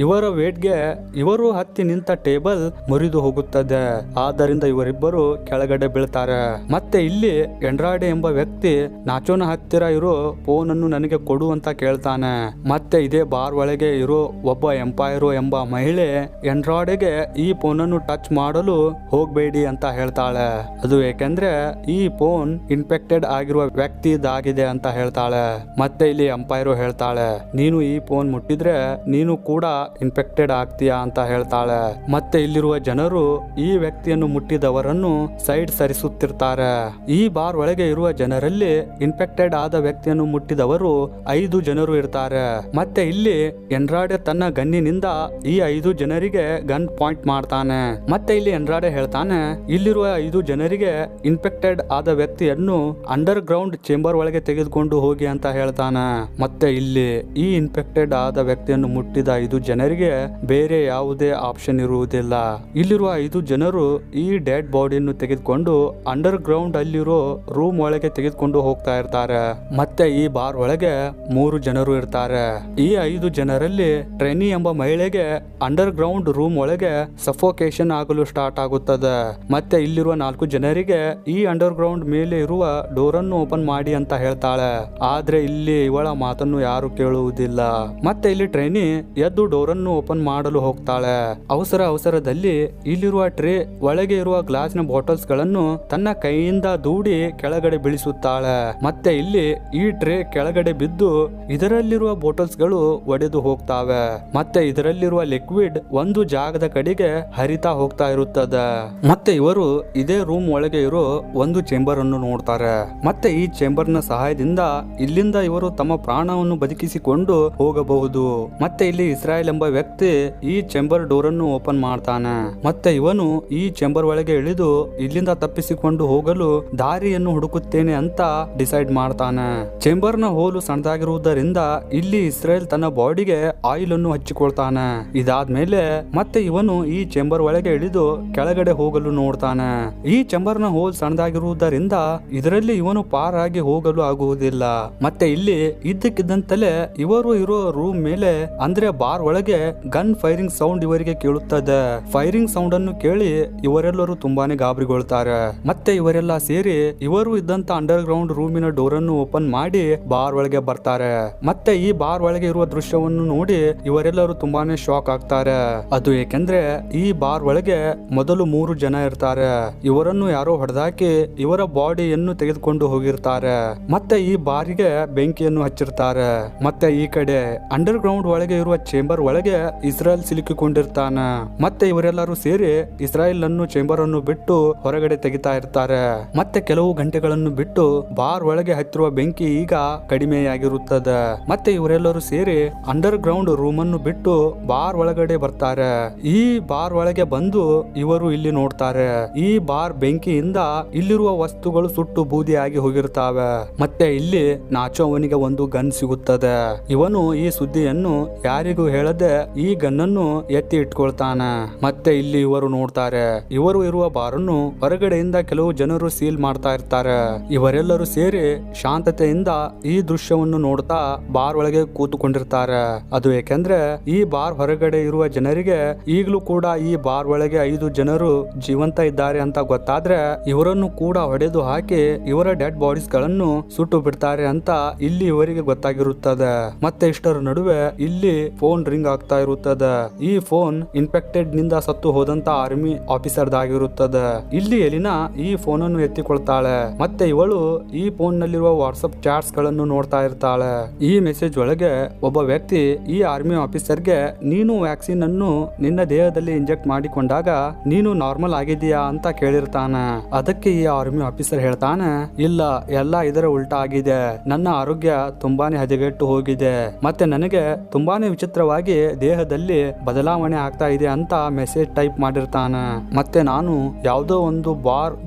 ಇವರ ವೇಟ್ಗೆ ಇವರು ಹತ್ತಿ ನಿಂತ ಟೇಬಲ್ ಮುರಿದು ಹೋಗುತ್ತದೆ. ಆದ್ದರಿಂದ ಇವರಿಬ್ಬರು ಕೆಳಗಡೆ ಬೀಳ್ತಾರೆ. ಮತ್ತೆ ಇಲ್ಲಿ ಎಂಡ್ರಾಡೆ ಎಂಬ ವ್ಯಕ್ತಿ ನಾಚೋನ ಹತ್ತಿರ ಇರೋ ಫೋನ್ ಅನ್ನು ನನಗೆ ಕೊಡು ಅಂತ ಕೇಳ್ತಾನೆ. ಮತ್ತೆ ಇದೇ ಬಾರ್ ಒಳಗೆ ಇರೋ ಒಬ್ಬ ಎಂಪೈರೋ ಎಂಬ ಮಹಿಳೆ ಎಂಡ್ರಾಡೆಗೆ ಈ ಫೋನ್ ಅನ್ನು ಟಚ್ ಮಾಡಲು ಹೋಗ್ಬೇಡಿ ಅಂತ ಹೇಳ್ತಾಳೆ. ಅದು ಏಕೆಂದ್ರೆ ಈ ಫೋನ್ ಇನ್ಫೆಕ್ಟೆಡ್ ಆಗಿರುವ ವ್ಯಕ್ತಿದಾಗಿದೆ ಅಂತ ಹೇಳ್ತಾಳೆ. ಮತ್ತೆ ಇಲ್ಲಿ ಎಂಪೈರೋ ಹೇಳ್ತಾಳೆ, ನೀನು ಈ ಫೋನ್ ಮುಟ್ಟಿದ್ರೆ ನೀನು ಕೂಡ ಇನ್ಫೆಕ್ಟೆಡ್ ಆಗ್ತೀಯಾ ಅಂತ ಹೇಳ್ತಾಳೆ. ಮತ್ತೆ ಇಲ್ಲಿರುವ ಜನರು ಈ ವ್ಯಕ್ತಿಯನ್ನು ಮುಟ್ಟಿದವರನ್ನು ಸೈಡ್ ಸರಿಸುತ್ತಿರ್ತಾರೆ. ಈ ಬಾರ್ ಒಳಗೆ ಇರುವ ಜನರಲ್ಲಿ ಇನ್ಫೆಕ್ಟೆಡ್ ಆದ ವ್ಯಕ್ತಿಯನ್ನು ಮುಟ್ಟಿದವರು 5 ಜನರು ಇರ್ತಾರೆ. ಮತ್ತೆ ಇಲ್ಲಿ ಎಂಡ್ರಾಡೆ ತನ್ನ ಗನ್ನಿನಿಂದ ಈ 5 ಜನರಿಗೆ ಗನ್ ಪಾಯಿಂಟ್ ಮಾಡ್ತಾನೆ. ಮತ್ತೆ ಇಲ್ಲಿ ಎಂಡ್ರಾಡೆ ಹೇಳ್ತಾನೆ, ಇಲ್ಲಿರುವ 5 ಜನರಿಗೆ ಇನ್ಫೆಕ್ಟೆಡ್ ಆದ ವ್ಯಕ್ತಿಯನ್ನು ಅಂಡರ್ ಅಂಡರ್ ಗ್ರೌಂಡ್ ಚೇಂಬರ್ ಒಳಗೆ ತೆಗೆದುಕೊಂಡು ಹೋಗಿ ಅಂತ ಹೇಳ್ತಾನೆ. ಮತ್ತೆ ಇಲ್ಲಿ ಈ ಇನ್ಫೆಕ್ಟೆಡ್ ಆದ ವ್ಯಕ್ತಿಯನ್ನು ಮುಟ್ಟಿದ 5 ಜನರಿಗೆ ಬೇರೆ ಯಾವುದೇ ಆಪ್ಷನ್ ಇರುವುದಿಲ್ಲ. ಇಲ್ಲಿರುವ 5 ಜನರು ಈ ಡೆಡ್ ಬಾಡಿಯನ್ನು ತೆಗೆದುಕೊಂಡು ಅಂಡರ್ ಗ್ರೌಂಡ್ ಅಲ್ಲಿರೋ ರೂಮ್ ಒಳಗೆ ತೆಗೆದುಕೊಂಡು ಹೋಗ್ತಾ ಇರ್ತಾರೆ. ಮತ್ತೆ ಈ ಬಾರ್ ಒಳಗೆ 3 ಜನರು ಇರ್ತಾರೆ. ಈ 5 ಜನರಲ್ಲಿ ಟ್ರೆನಿ ಎಂಬ ಮಹಿಳೆಗೆ ಅಂಡರ್ ಗ್ರೌಂಡ್ ರೂಮ್ ಒಳಗೆ ಸಫೋಕೇಶನ್ ಆಗಲು ಸ್ಟಾರ್ಟ್ ಆಗುತ್ತದೆ. ಮತ್ತೆ ಇಲ್ಲಿರುವ 4 ಜನರಿಗೆ ಈ ಅಂಡರ್ ಗ್ರೌಂಡ್ ಮೇಲೆ ಇರುವ ಡೋರ್ ಅನ್ನು ಓಪನ್ ಮಾಡಿ ಅಂತ ಹೇಳ್ತಾಳೆ. ಆದ್ರೆ ಇಲ್ಲಿ ಇವಳ ಮಾತನ್ನು ಯಾರು ಕೇಳುವುದಿಲ್ಲ. ಮತ್ತೆ ಇಲ್ಲಿ ಟ್ರೈನಿ ಎದ್ದು ಡೋರ್ ಅನ್ನು ಓಪನ್ ಮಾಡಲು ಹೋಗ್ತಾಳೆ. ಅವಸರದಲ್ಲಿ ಇಲ್ಲಿರುವ ಟ್ರೇ ಒಳಗೆ ಇರುವ ಗ್ಲಾಸ್ನ ಬಾಟಲ್ಸ್ ಗಳನ್ನು ತನ್ನ ಕೈಯಿಂದ ದೂಡಿ ಕೆಳಗಡೆ ಬೀಳಿಸುತ್ತಾಳೆ. ಮತ್ತೆ ಇಲ್ಲಿ ಈ ಟ್ರೇ ಕೆಳಗಡೆ ಬಿದ್ದು ಇದರಲ್ಲಿರುವ ಬಾಟಲ್ಸ್ ಗಳು ಒಡೆದು ಹೋಗ್ತಾವೆ. ಮತ್ತೆ ಇದರಲ್ಲಿರುವ ಲಿಕ್ವಿಡ್ ಒಂದು ಜಾಗದ ಕಡೆಗೆ ಹರಿತಾ ಹೋಗ್ತಾ ಇರುತ್ತದೆ. ಮತ್ತೆ ಇವರು ಇದೇ ರೂಮ್ ಒಳಗೆ ಇರೋ ಒಂದು ಚೇಂಬರ್ ಅನ್ನು ನೋಡ್ತಾರೆ. ಮತ್ತೆ ಈ ಚೇಂಬರ್ ನ ಸಹಾಯದಿಂದ ಇಲ್ಲಿಂದ ಇವರು ತಮ್ಮ ಪ್ರಾಣವನ್ನು ಬದುಕಿಸಿಕೊಂಡು ಹೋಗಬಹುದು. ಮತ್ತೆ ಇಲ್ಲಿ ಇಸ್ರಾಯೇಲ್ ಎಂಬ ವ್ಯಕ್ತಿ ಈ ಚೇಂಬರ್ ಡೋರ್ ಅನ್ನು ಓಪನ್ ಮಾಡ್ತಾನೆ. ಮತ್ತೆ ಇವನು ಈ ಚೇಂಬರ್ ಒಳಗೆ ಇಳಿದು ಇಲ್ಲಿಂದ ತಪ್ಪಿಸಿಕೊಂಡು ಹೋಗಲು ದಾರಿಯನ್ನು ಹುಡುಕುತ್ತೇನೆ ಅಂತ ಡಿಸೈಡ್ ಮಾಡ್ತಾನೆ. ಚೇಂಬರ್ ನ ಹೋಲು ಸಣ್ಣದಾಗಿರುವುದರಿಂದ ಇಲ್ಲಿ ಇಸ್ರಾಯೇಲ್ ತನ್ನ ಬಾಡಿಗೆ ಆಯಿಲ್ ಅನ್ನು ಹಚ್ಚಿಕೊಳ್ತಾನೆ. ಇದಾದ್ಮೇಲೆ ಮತ್ತೆ ಇವನು ಈ ಚೇಂಬರ್ ಒಳಗೆ ಇಳಿದು ಕೆಳಗಡೆ ಹೋಗಲು ನೋಡ್ತಾನೆ. ಈ ಚೇಂಬರ್ ನ ಹೋಲ್ ಸಣ್ಣದಾಗಿರುವುದರಿಂದ ಇದರಲ್ಲಿ ಇವನು ಪಾರ್ ಆಗಿ ಹೋಗಲು ಆಗುವುದಿಲ್ಲ. ಮತ್ತೆ ಇಲ್ಲಿ ಇದ್ದಕ್ಕಿದ್ದಂತಲೇ ಇವರು ಇರೋ ರೂಮ್ ಮೇಲೆ ಅಂದ್ರೆ ಬಾರ್ ಒಳಗೆ ಗನ್ ಫೈರಿಂಗ್ ಸೌಂಡ್ ಇವರಿಗೆ ಕೇಳುತ್ತದೆ. ಫೈರಿಂಗ್ ಸೌಂಡ್ ಅನ್ನು ಕೇಳಿ ಇವರೆಲ್ಲರೂ ತುಂಬಾನೇ ಗಾಬರಿಗೊಳ್ತಾರೆ. ಮತ್ತೆ ಇವರೆಲ್ಲ ಸೇರಿ ಇವರು ಇದ್ದಂತ ಅಂಡರ್ ಗ್ರೌಂಡ್ ರೂಮಿನ ಡೋರ್ ಅನ್ನು ಓಪನ್ ಮಾಡಿ ಬಾರ್ ಒಳಗೆ ಬರ್ತಾರೆ. ಮತ್ತೆ ಈ ಬಾರ್ ಒಳಗೆ ಇರುವ ದೃಶ್ಯವನ್ನು ನೋಡಿ ಇವರೆಲ್ಲರೂ ತುಂಬಾನೇ ಶಾಕ್ ಆಗ್ತಾರೆ. ಅದು ಏಕೆಂದ್ರೆ ಈ ಬಾರ್ ಒಳಗೆ ಮೊದಲು 3 ಜನ ಇರ್ತಾರೆ. ಇವರನ್ನು ಯಾರೋ ಹೊಡೆದಾಕಿ ಇವರ ಬಾಡಿಯನ್ನು ತೆಗೆದುಕೊಂಡು ಹೋಗಿರ್ತಾರೆ. ಮತ್ತೆ ಈ ಬಾರಿಗೆ ಬೆಂಕಿಯನ್ನು ಹಚ್ಚಿರ್ತಾರೆ. ಮತ್ತೆ ಈ ಕಡೆ ಅಂಡರ್ ಗ್ರೌಂಡ್ ಒಳಗೆ ಇರುವ ಚೇಂಬರ್ ಒಳಗೆ ಇಸ್ರಾಯೇಲ್ ಸಿಲುಕಿಕೊಂಡಿರ್ತಾನೆ. ಮತ್ತೆ ಇವರೆಲ್ಲರೂ ಸೇರಿ ಇಸ್ರಾಯೇಲ್ ಅನ್ನು ಚೇಂಬರ್ ಅನ್ನು ಬಿಟ್ಟು ಹೊರಗಡೆ ತೆಗಿತಾ ಇರ್ತಾರೆ. ಮತ್ತೆ ಕೆಲವು ಗಂಟೆಗಳನ್ನು ಬಿಟ್ಟು ಬಾರ್ ಒಳಗೆ ಹತ್ತಿರುವ ಬೆಂಕಿ ಈಗ ಕಡಿಮೆಯಾಗಿರುತ್ತದೆ. ಮತ್ತೆ ಇವರೆಲ್ಲರೂ ಸೇರಿ ಅಂಡರ್ ಗ್ರೌಂಡ್ ರೂಮ್ ಅನ್ನು ಬಿಟ್ಟು ಬಾರ್ ಒಳಗಡೆ ಬರ್ತಾರೆ. ಈ ಬಾರ್ ಒಳಗೆ ಬಂದು ಇವರು ಇಲ್ಲಿ ನೋಡ್ತಾರೆ. ಈ ಬಾರ್ ಬೆಂಕಿಯಿಂದ ಇಲ್ಲಿರುವ ವಸ್ತುಗಳು ಸುಟ್ಟು ಬೂದಿಯಾಗಿ ಹೋಗಿರ್ತಾವೆ. ಮತ್ತೆ ಇಲ್ಲಿ ನಾಚೋ ಅವನಿಗೆ ಒಂದು ಗನ್ ಸಿಗುತ್ತದೆ. ಇವನು ಈ ಸುದ್ದಿಯನ್ನು ಯಾರಿಗೂ ಹೇಳದೆ ಈ ಗನ್ ಅನ್ನು ಎತ್ತಿ ಇಟ್ಕೊಳ್ತಾನೆ. ಮತ್ತೆ ಇಲ್ಲಿ ಇವರು ನೋಡ್ತಾರೆ, ಇವರು ಇರುವ ಬಾರನ್ನು ಹೊರಗಡೆಯಿಂದ ಕೆಲವು ಜನರು ಸೀಲ್ ಮಾಡ್ತಾ ಇರ್ತಾರೆ. ಇವರೆಲ್ಲರೂ ಸೇರಿ ಶಾಂತತೆಯಿಂದ ಈ ದೃಶ್ಯವನ್ನು ನೋಡ್ತಾ ಬಾರ್ ಒಳಗೆ ಕೂತುಕೊಂಡಿರ್ತಾರೆ. ಅದು ಏಕೆಂದ್ರೆ ಈ ಬಾರ್ ಹೊರಗಡೆ ಇರುವ ಜನರಿಗೆ ಈಗಲೂ ಕೂಡ ಈ ಬಾರ್ ಒಳಗೆ 5 ಜನರು ಜೀವಂತ ಇದ್ದಾರೆ ಅಂತ ಗೊತ್ತಾದ್ರೆ ಇವರನ್ನು ಕೂಡ ಹೊಡೆದು ಹಾಕಿ ಇವರ ಡೆಡ್ ಬಾಡೀಸ್ ಗಳನ್ನು ಸುಟ್ಟು ಬಿಡ್ತಾರೆ ಅಂತ ಇಲ್ಲಿ ಇವರಿಗೆ ಗೊತ್ತಾಗಿರುತ್ತದೆ. ಮತ್ತೆ ಇಷ್ಟರ ನಡುವೆ ಇಲ್ಲಿ ಫೋನ್ ರಿಂಗ್ ಆಗ್ತಾ ಇರುತ್ತದೆ. ಈ ಫೋನ್ ಇನ್ಫೆಕ್ಟೆಡ್ ನಿಂದ ಸತ್ತು ಹೋದಂತ ಆರ್ಮಿ ಆಫೀಸರ್ ದಾಗಿರುತ್ತದೆ. ಇಲ್ಲಿ ಎಲಿನಾ ಈ ಫೋನ್ ಅನ್ನು ಎತ್ತಿಕೊಳ್ತಾಳೆ. ಮತ್ತೆ ಇವಳು ಈ ಫೋನ್ ನಲ್ಲಿರುವ ವಾಟ್ಸ್ಆಪ್ ಚಾಟ್ಸ್ ಗಳನ್ನು ನೋಡ್ತಾ ಇರ್ತಾಳೆ. ಈ ಮೆಸೇಜ್ ಒಳಗೆ ಒಬ್ಬ ವ್ಯಕ್ತಿ ಈ ಆರ್ಮಿ ಆಫೀಸರ್ಗೆ ನೀನು ವ್ಯಾಕ್ಸಿನ್ ಅನ್ನು ನಿನ್ನ ದೇಹದಲ್ಲಿ ಇಂಜೆಕ್ಟ್ ಮಾಡಿಕೊಂಡಾಗ ನೀನು ನಾರ್ಮಲ್ ಆಗಿದೆಯಾ ಅಂತ ಕೇಳಿರ್ತಾನೆ. ಅದಕ್ಕೆ ಈ ಆರ್ಮಿ ಆಫೀಸರ್ ಹೇಳ್ತಾನೆ, ಇಲ್ಲ, ಎಲ್ಲ ಇದರ ಉಲ್ಟಾ ಆಗಿದೆ. ನನ್ನ ಆರೋಗ್ಯ ತುಂಬಾನೇ ಹದಗೆಟ್ಟು ಹೋಗಿದೆ. ಮತ್ತೆ ನನಗೆ ತುಂಬಾನೇ ವಿಚಿತ್ರವಾಗಿ ದೇಹದಲ್ಲಿ ಬದಲಾವಣೆ ಆಗ್ತಾ ಇದೆ ಅಂತ ಮೆಸೇಜ್ ಟೈಪ್ ಮಾಡಿರ್ತಾನೆ. ಮತ್ತೆ ನಾನು ಯಾವುದೋ ಒಂದು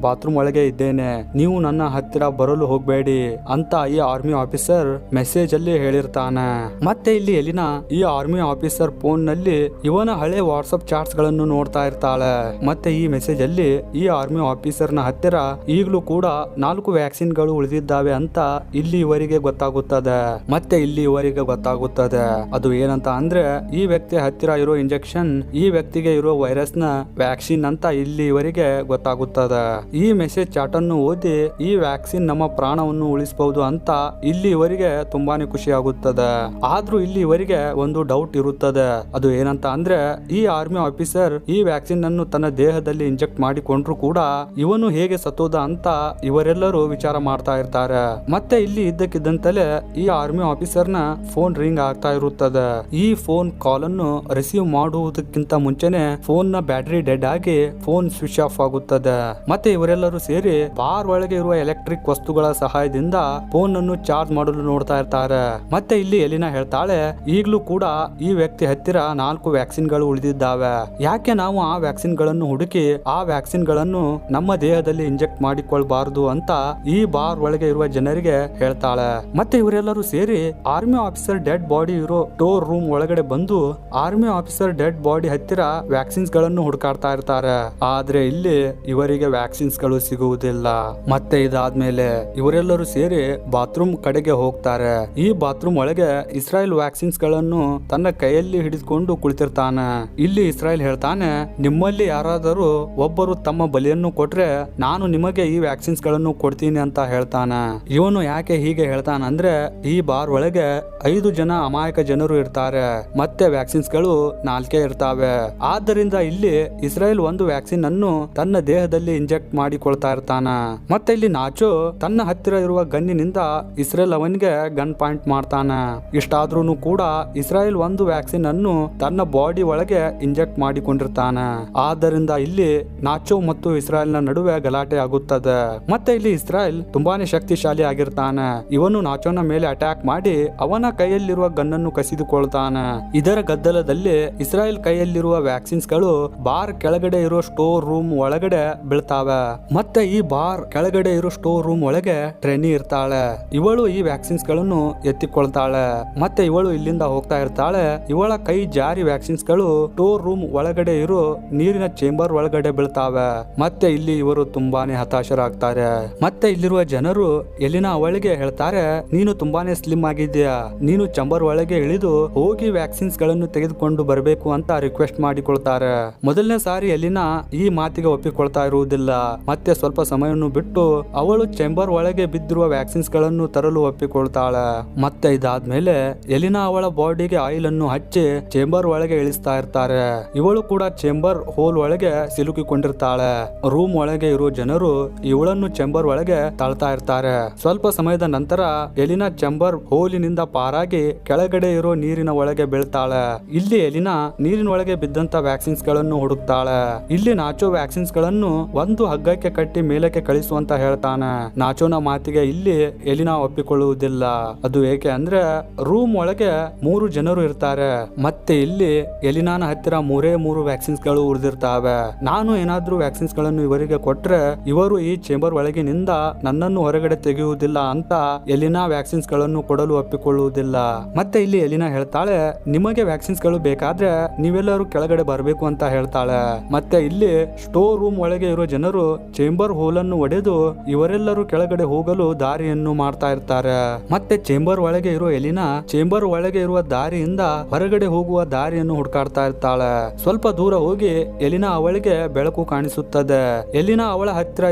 ಬಾತ್ರೂಮ್ ಒಳಗೆ ಇದ್ದೇನೆ, ನೀವು ನನ್ನ ಹತ್ತಿರ ಬರಲು ಹೋಗ್ಬೇಡಿ ಅಂತ ಈ ಆರ್ಮಿ ಆಫೀಸರ್ ಮೆಸೇಜ್ ಅಲ್ಲಿ ಹೇಳಿರ್ತಾನೆ. ಮತ್ತೆ ಇಲ್ಲಿ ಎಲಿನಾ ಈ ಆರ್ಮಿ ಆಫೀಸರ್ ಫೋನ್ ನಲ್ಲಿ ಇವನ ಹಳೆ ವಾಟ್ಸ್ಆಪ್ ಚಾಟ್ಸ್ ಗಳನ್ನು ನೋಡ್ತಾ ಇರ್ತಾಳೆ. ಮತ್ತೆ ಈ ಮೆಸೇಜ್ ಅಲ್ಲಿ ಈ ಆರ್ಮಿ ಆಫೀಸರ್ ನ ಹತ್ತಿರ ಈಗಲೂ ಕೂಡ 4 ವ್ಯಾಕ್ಸಿನ್ ಗಳು ಉಳಿದಿದ್ದಾವೆ ಅಂತ ಇಲ್ಲಿ ಇವರಿಗೆ ಗೊತ್ತಾಗುತ್ತದೆ. ಮತ್ತೆ ಇಲ್ಲಿ ಇವರಿಗೆ ಗೊತ್ತಾಗುತ್ತದೆ ಅದು ಏನಂತ ಅಂದ್ರೆ ಈ ವ್ಯಕ್ತಿ ಹತ್ತಿರ ಇರೋ ಇಂಜೆಕ್ಷನ್ ಈ ವ್ಯಕ್ತಿಗೆ ಇರೋ ವೈರಸ್ ನ ವ್ಯಾಕ್ಸಿನ್ ಅಂತ ಇಲ್ಲಿ ಇವರಿಗೆ ಗೊತ್ತಾಗುತ್ತದೆ. ಈ ಮೆಸೇಜ್ ಚಾಟ್ ಅನ್ನು ಓದಿ ಈ ವ್ಯಾಕ್ಸಿನ್ ನಮ್ಮ ಪ್ರಾಣವನ್ನು ಉಳಿಸಬಹುದು ಅಂತ ಇಲ್ಲಿ ಇವರಿಗೆ ತುಂಬಾನೇ ಖುಷಿ ಆಗುತ್ತದೆ. ಆದ್ರೂ ಇಲ್ಲಿ ಇವರಿಗೆ ಒಂದು ಡೌಟ್ ಇರುತ್ತದೆ. ಅದು ಏನಂತ ಅಂದ್ರೆ ಈ ಆರ್ಮಿ ಆಫೀಸರ್ ಈ ವ್ಯಾಕ್ಸಿನ್ ಅನ್ನು ತನ್ನ ದೇಹದಲ್ಲಿ ಇಂಜೆಕ್ಟ್ ಮಾಡಿಕೊಂಡ್ರು ಕೂಡ ಇವನು ಹೇಗೆ ಸತ್ತೋದ ಅಂತ ಇವರೆಲ್ಲರೂ ವಿಚಾರ ಮಾಡ್ತಾ ಇರ್ತಾರೆ. ಮತ್ತೆ ಇಲ್ಲಿ ಇದ್ದಕ್ಕಿದ್ದಂತಲೇ ಈ ಆರ್ಮಿ ಆಫೀಸರ್ ನ ಫೋನ್ ರಿಂಗ್ ಆಗ್ತಾ ಇರುತ್ತದೆ. ಈ ಫೋನ್ ಕಾಲ್ ಅನ್ನು ರಿಸೀವ್ ಮಾಡುವುದಕ್ಕಿಂತ ಮುಂಚೆನೆ ಫೋನ್ ನ ಬ್ಯಾಟರಿ ಡೆಡ್ ಆಗಿ ಫೋನ್ ಸ್ವಿಚ್ ಆಫ್ ಆಗುತ್ತದೆ. ಮತ್ತೆ ಇವರೆಲ್ಲರೂ ಸೇರಿ ಬಾರ್ ಒಳಗೆ ಇರುವ ಎಲೆಕ್ಟ್ರಿಕ್ ವಸ್ತುಗಳ ಸಹಾಯದಿಂದ ಫೋನ್ ಅನ್ನು ಚಾರ್ಜ್ ಮಾಡಲು ನೋಡ್ತಾ ಇರ್ತಾರೆ. ಮತ್ತೆ ಇಲ್ಲಿ ಎಲಿನಾ ಹೇಳ್ತಾಳೆ, ಈಗಲೂ ಕೂಡ ಈ ವ್ಯಕ್ತಿ ಹತ್ತಿರ 4 ವ್ಯಾಕ್ಸಿನ್ ಗಳು ಉಳಿದಿದ್ದಾವೆ. ಯಾಕೆ ನಾವು ಆ ವ್ಯಾಕ್ಸಿನ್ ಗಳನ್ನು ಹುಡುಕಿ ಆ ವ್ಯಾಕ್ಸಿನ್ ಗಳನ್ನು ನಮ್ಮ ದೇಹದಲ್ಲಿ ಇಂಜೆಕ್ಟ್ ಮಾಡಿಕೊಳ್ಬಾರದು ಅಂತ ಈ ಈ ಬಾರ್ ಒಳಗೆ ಇರುವ ಜನರಿಗೆ ಹೇಳ್ತಾಳೆ. ಮತ್ತೆ ಇವರೆಲ್ಲರೂ ಸೇರಿ ಆರ್ಮಿ ಆಫೀಸರ್ ಡೆಡ್ ಬಾಡಿ ಇರೋ ಸ್ಟೋರ್ ರೂಮ್ ಒಳಗಡೆ ಬಂದು ಆರ್ಮಿ ಆಫೀಸರ್ ಡೆಡ್ ಬಾಡಿ ಹತ್ತಿರ ವ್ಯಾಕ್ಸಿನ್ಸ್ ಗಳನ್ನು ಹುಡುಕಾಡ್ತಾ ಇರ್ತಾರೆ. ಆದ್ರೆ ಇಲ್ಲಿ ಇವರಿಗೆ ವ್ಯಾಕ್ಸಿನ್ಸ್ ಗಳು ಸಿಗುವುದಿಲ್ಲ. ಮತ್ತೆ ಇದಾದ್ಮೇಲೆ ಇವರೆಲ್ಲರೂ ಸೇರಿ ಬಾತ್ರೂಮ್ ಕಡೆಗೆ ಹೋಗ್ತಾರೆ. ಈ ಬಾತ್ರೂಮ್ ಒಳಗೆ ಇಸ್ರಾಯೇಲ್ ವ್ಯಾಕ್ಸಿನ್ಸ್ ಗಳನ್ನು ತನ್ನ ಕೈಯಲ್ಲಿ ಹಿಡಿದುಕೊಂಡು ಕುಳಿತಿರ್ತಾನೆ. ಇಲ್ಲಿ ಇಸ್ರಾಯೇಲ್ ಹೇಳ್ತಾನೆ, ನಿಮ್ಮಲ್ಲಿ ಯಾರಾದರೂ ಒಬ್ಬರು ತಮ್ಮ ಬಲಿಯನ್ನು ಕೊಟ್ರೆ ನಾನು ನಿಮಗೆ ಈ ವ್ಯಾಕ್ಸಿನ್ಸ್ ಗಳನ್ನು ಕೊಡ್ತೀನಿ ಅಂತ ಹೇಳ್ತಾನೆ. ಇವನು ಯಾಕೆ ಹೀಗೆ ಹೇಳ್ತಾನ ಅಂದ್ರೆ ಈ ಬಾರ್ ಒಳಗೆ 5 ಜನ ಅಮಾಯಕ ಜನರು ಇರ್ತಾರೆ ಮತ್ತೆ ವ್ಯಾಕ್ಸಿನ್ಸ್ ಗಳು 4 ಇರ್ತಾವೆ. ಆದ್ದರಿಂದ ಇಲ್ಲಿ ಇಸ್ರಾಯೇಲ್ ಒಂದು ವ್ಯಾಕ್ಸಿನ್ ಅನ್ನು ತನ್ನ ದೇಹದಲ್ಲಿ ಇಂಜೆಕ್ಟ್ ಮಾಡಿಕೊಳ್ತಾ ಇರ್ತಾನ. ಮತ್ತೆ ಇಲ್ಲಿ ನಾಚೋ ತನ್ನ ಹತ್ತಿರ ಇರುವ ಗನ್ನಿನಿಂದ ಇಸ್ರೇಲ್ ಅವನಿಗೆ ಗನ್ ಪಾಯಿಂಟ್ ಮಾಡ್ತಾನೆ. ಇಷ್ಟಾದ್ರೂ ಕೂಡ ಇಸ್ರಾಯೇಲ್ ಒಂದು ವ್ಯಾಕ್ಸಿನ್ ಅನ್ನು ತನ್ನ ಬಾಡಿ ಒಳಗೆ ಇಂಜೆಕ್ಟ್ ಮಾಡಿಕೊಂಡಿರ್ತಾನೆ. ಆದ್ದರಿಂದ ಇಲ್ಲಿ ನಾಚೋ ಮತ್ತು ಇಸ್ರಾಯೇಲ್ ನ ನಡುವೆ ಗಲಾಟೆ ಆಗುತ್ತದೆ. ಮತ್ತೆ ಇಲ್ಲಿ ಇಸ್ರಾಯೇಲ್ ತುಂಬಾನೇ ಶಕ್ತಿಶಾಲಿ ಆಗಿರ್ತಾನೆ. ಇವನು ನಾಚೋನ ಮೇಲೆ ಅಟ್ಯಾಕ್ ಮಾಡಿ ಅವನ ಕೈಯಲ್ಲಿರುವ ಗನ್ನನ್ನು ಕಸಿದುಕೊಳ್ತಾನೆ. ಇದರ ಗದ್ದಲದಲ್ಲಿ ಇಸ್ರಾಯೇಲ್ ಕೈಯಲ್ಲಿರುವ ವ್ಯಾಕ್ಸಿನ್ಸ್ ಗಳು ಬಾರ್ ಕೆಳಗಡೆ ಇರೋ ಸ್ಟೋರ್ ರೂಮ್ ಒಳಗಡೆ ಬೀಳ್ತಾವೆ. ಮತ್ತೆ ಈ ಬಾರ್ ಕೆಳಗಡೆ ಇರೋ ಸ್ಟೋರ್ ರೂಮ್ ಒಳಗೆ ಟ್ರೆನಿ ಇರ್ತಾಳೆ. ಇವಳು ಈ ವ್ಯಾಕ್ಸಿನ್ಸ್ ಗಳನ್ನು ಎತ್ತಿಕೊಳ್ತಾಳೆ. ಮತ್ತೆ ಇವಳು ಇಲ್ಲಿಂದ ಹೋಗ್ತಾ ಇರ್ತಾಳೆ. ಇವಳ ಕೈ ಜಾರಿ ವ್ಯಾಕ್ಸಿನ್ಸ್ ಗಳು ಸ್ಟೋರ್ ರೂಮ್ ಒಳಗಡೆ ಇರೋ ನೀರಿನ ಚೇಂಬರ್ ಒಳಗಡೆ ಬೀಳ್ತಾವೆ. ಮತ್ತೆ ಇಲ್ಲಿ ಇವರು ತುಂಬಾನೇ ಹತಾಶರಾಗ್ತಾರೆ. ಮತ್ತೆ ಇಲ್ಲಿರುವ ಜನರು ಎಲಿನಾ ಅವಳಿಗೆ ಹೇಳ್ತಾರೆ, ನೀನು ತುಂಬಾನೇ ಸ್ಲಿಮ್ ಆಗಿದ್ಯಾ, ನೀನು ಚಂಬರ್ ಒಳಗೆ ಇಳಿದು ಹೋಗಿ ವ್ಯಾಕ್ಸಿನ್ಸ್ ಗಳನ್ನು ತೆಗೆದುಕೊಂಡು ಬರಬೇಕು ಅಂತ ರಿಕ್ವೆಸ್ಟ್ ಮಾಡಿಕೊಳ್ತಾರೆ. ಮೊದಲನೇ ಸಾರಿ ಎಲಿನಾ ಈ ಮಾತಿಗೆ ಒಪ್ಪಿಕೊಳ್ತಾ ಇರುವುದಿಲ್ಲ. ಮತ್ತೆ ಸ್ವಲ್ಪ ಸಮಯವನ್ನು ಬಿಟ್ಟು ಅವಳು ಚೇಂಬರ್ ಒಳಗೆ ಬಿದ್ದಿರುವ ವ್ಯಾಕ್ಸಿನ್ಸ್ ಗಳನ್ನು ತರಲು ಒಪ್ಪಿಕೊಳ್ತಾಳೆ. ಮತ್ತೆ ಇದಾದ್ಮೇಲೆ ಎಲಿನಾ ಅವಳ ಬಾಡಿಗೆ ಆಯಿಲ್ ಅನ್ನು ಹಚ್ಚಿ ಚೇಂಬರ್ ಒಳಗೆ ಇಳಿಸ್ತಾ ಇರ್ತಾರೆ. ಇವಳು ಕೂಡ ಚೇಂಬರ್ ಹೋಲ್ ಒಳಗೆ ಸಿಲುಕಿಕೊಂಡಿರ್ತಾಳೆ. ರೂಮ್ ಒಳಗೆ ಇರುವ ಜನರು ಇವಳನ್ನು ಚೇಂಬರ್ ಒಳಗೆ ತಳ್ತಾ ಇರ್ತಾರೆ. ಸ್ವಲ್ಪ ಸಮಯದ ನಂತರ ಎಲಿನಾ ಚೇಂಬರ್ ಹೋಲಿನಿಂದ ಪಾರಾಗಿ ಕೆಳಗಡೆ ಇರೋ ನೀರಿನ ಒಳಗೆ ಬೀಳ್ತಾಳೆ. ಇಲ್ಲಿ ಎಲಿನಾ ನೀರಿನ ಒಳಗೆ ಬಿದ್ದಂತ ವ್ಯಾಕ್ಸಿನ್ಸ್ ಗಳನ್ನು ಹುಡುಕ್ತಾಳೆ. ಇಲ್ಲಿ ನಾಚೋ ವ್ಯಾಕ್ಸಿನ್ಸ್ ಗಳನ್ನು ಒಂದು ಹಗ್ಗಕ್ಕೆ ಕಟ್ಟಿ ಮೇಲಕ್ಕೆ ಕಳಿಸುವಂತ ಹೇಳ್ತಾನೆ. ನಾಚೋನ ಮಾತಿಗೆ ಇಲ್ಲಿ ಎಲಿನಾ ಒಪ್ಪಿಕೊಳ್ಳುವುದಿಲ್ಲ. ಅದು ಏಕೆ ಅಂದ್ರೆ ರೂಮ್ ಒಳಗೆ 3 ಜನರು ಇರ್ತಾರೆ. ಮತ್ತೆ ಇಲ್ಲಿ ಎಲಿನಾನ ಹತ್ತಿರ 3 ವ್ಯಾಕ್ಸಿನ್ಸ್ ಗಳು ಉಳಿದಿರ್ತಾವೆ. ನಾನು ಏನಾದ್ರೂ ವ್ಯಾಕ್ಸಿನ್ಸ್ ಗಳನ್ನು ಇವರಿಗೆ ಕೊಟ್ರೆ ಇವರು ಈ ಚೇಂಬರ್ ಒಳಗಿನಿಂದ ನನ್ನನ್ನು ಹೊರಗಡೆ ತೆಗೆಯುವುದಿಲ್ಲ ಅಂತ ಎಲಿನಾ ವ್ಯಾಕ್ಸಿನ್ಸ್ ಗಳನ್ನು ಕೊಡಲು ಒಪ್ಪಿಕೊಳ್ಳುವುದಿಲ್ಲ. ಮತ್ತೆ ಇಲ್ಲಿ ಎಲಿನಾ ಹೇಳ್ತಾಳೆ, ನಿಮಗೆ ವ್ಯಾಕ್ಸಿನ್ಸ್ ಗಳು ಬೇಕಾದ್ರೆ ನೀವೆಲ್ಲರೂ ಕೆಳಗಡೆ ಬರಬೇಕು ಅಂತ ಹೇಳ್ತಾಳೆ. ಮತ್ತೆ ಇಲ್ಲಿ ಸ್ಟೋರ್ ರೂಮ್ ಒಳಗೆ ಇರೋ ಜನರು ಚೇಂಬರ್ ಹೋಲ್ ಅನ್ನು ಒಡೆದು ಇವರೆಲ್ಲರೂ ಕೆಳಗಡೆ ಹೋಗಲು ದಾರಿಯನ್ನು ಮಾಡ್ತಾ ಇರ್ತಾರೆ. ಮತ್ತೆ ಚೇಂಬರ್ ಒಳಗೆ ಇರೋ ಎಲಿನಾ ಚೇಂಬರ್ ಒಳಗೆ ಇರುವ ದಾರಿಯಿಂದ ಹೊರಗಡೆ ಹೋಗುವ ದಾರಿಯನ್ನು ಹುಡುಕಾಡ್ತಾ ಇರ್ತಾಳೆ. ಸ್ವಲ್ಪ ದೂರ ಹೋಗಿ ಎಲಿನಾ ಅವಳಿಗೆ ಬೆಳಕು ಕಾಣಿಸುತ್ತದೆ. ಎಲಿನಾ ಅವಳ ಹತ್ತಿರ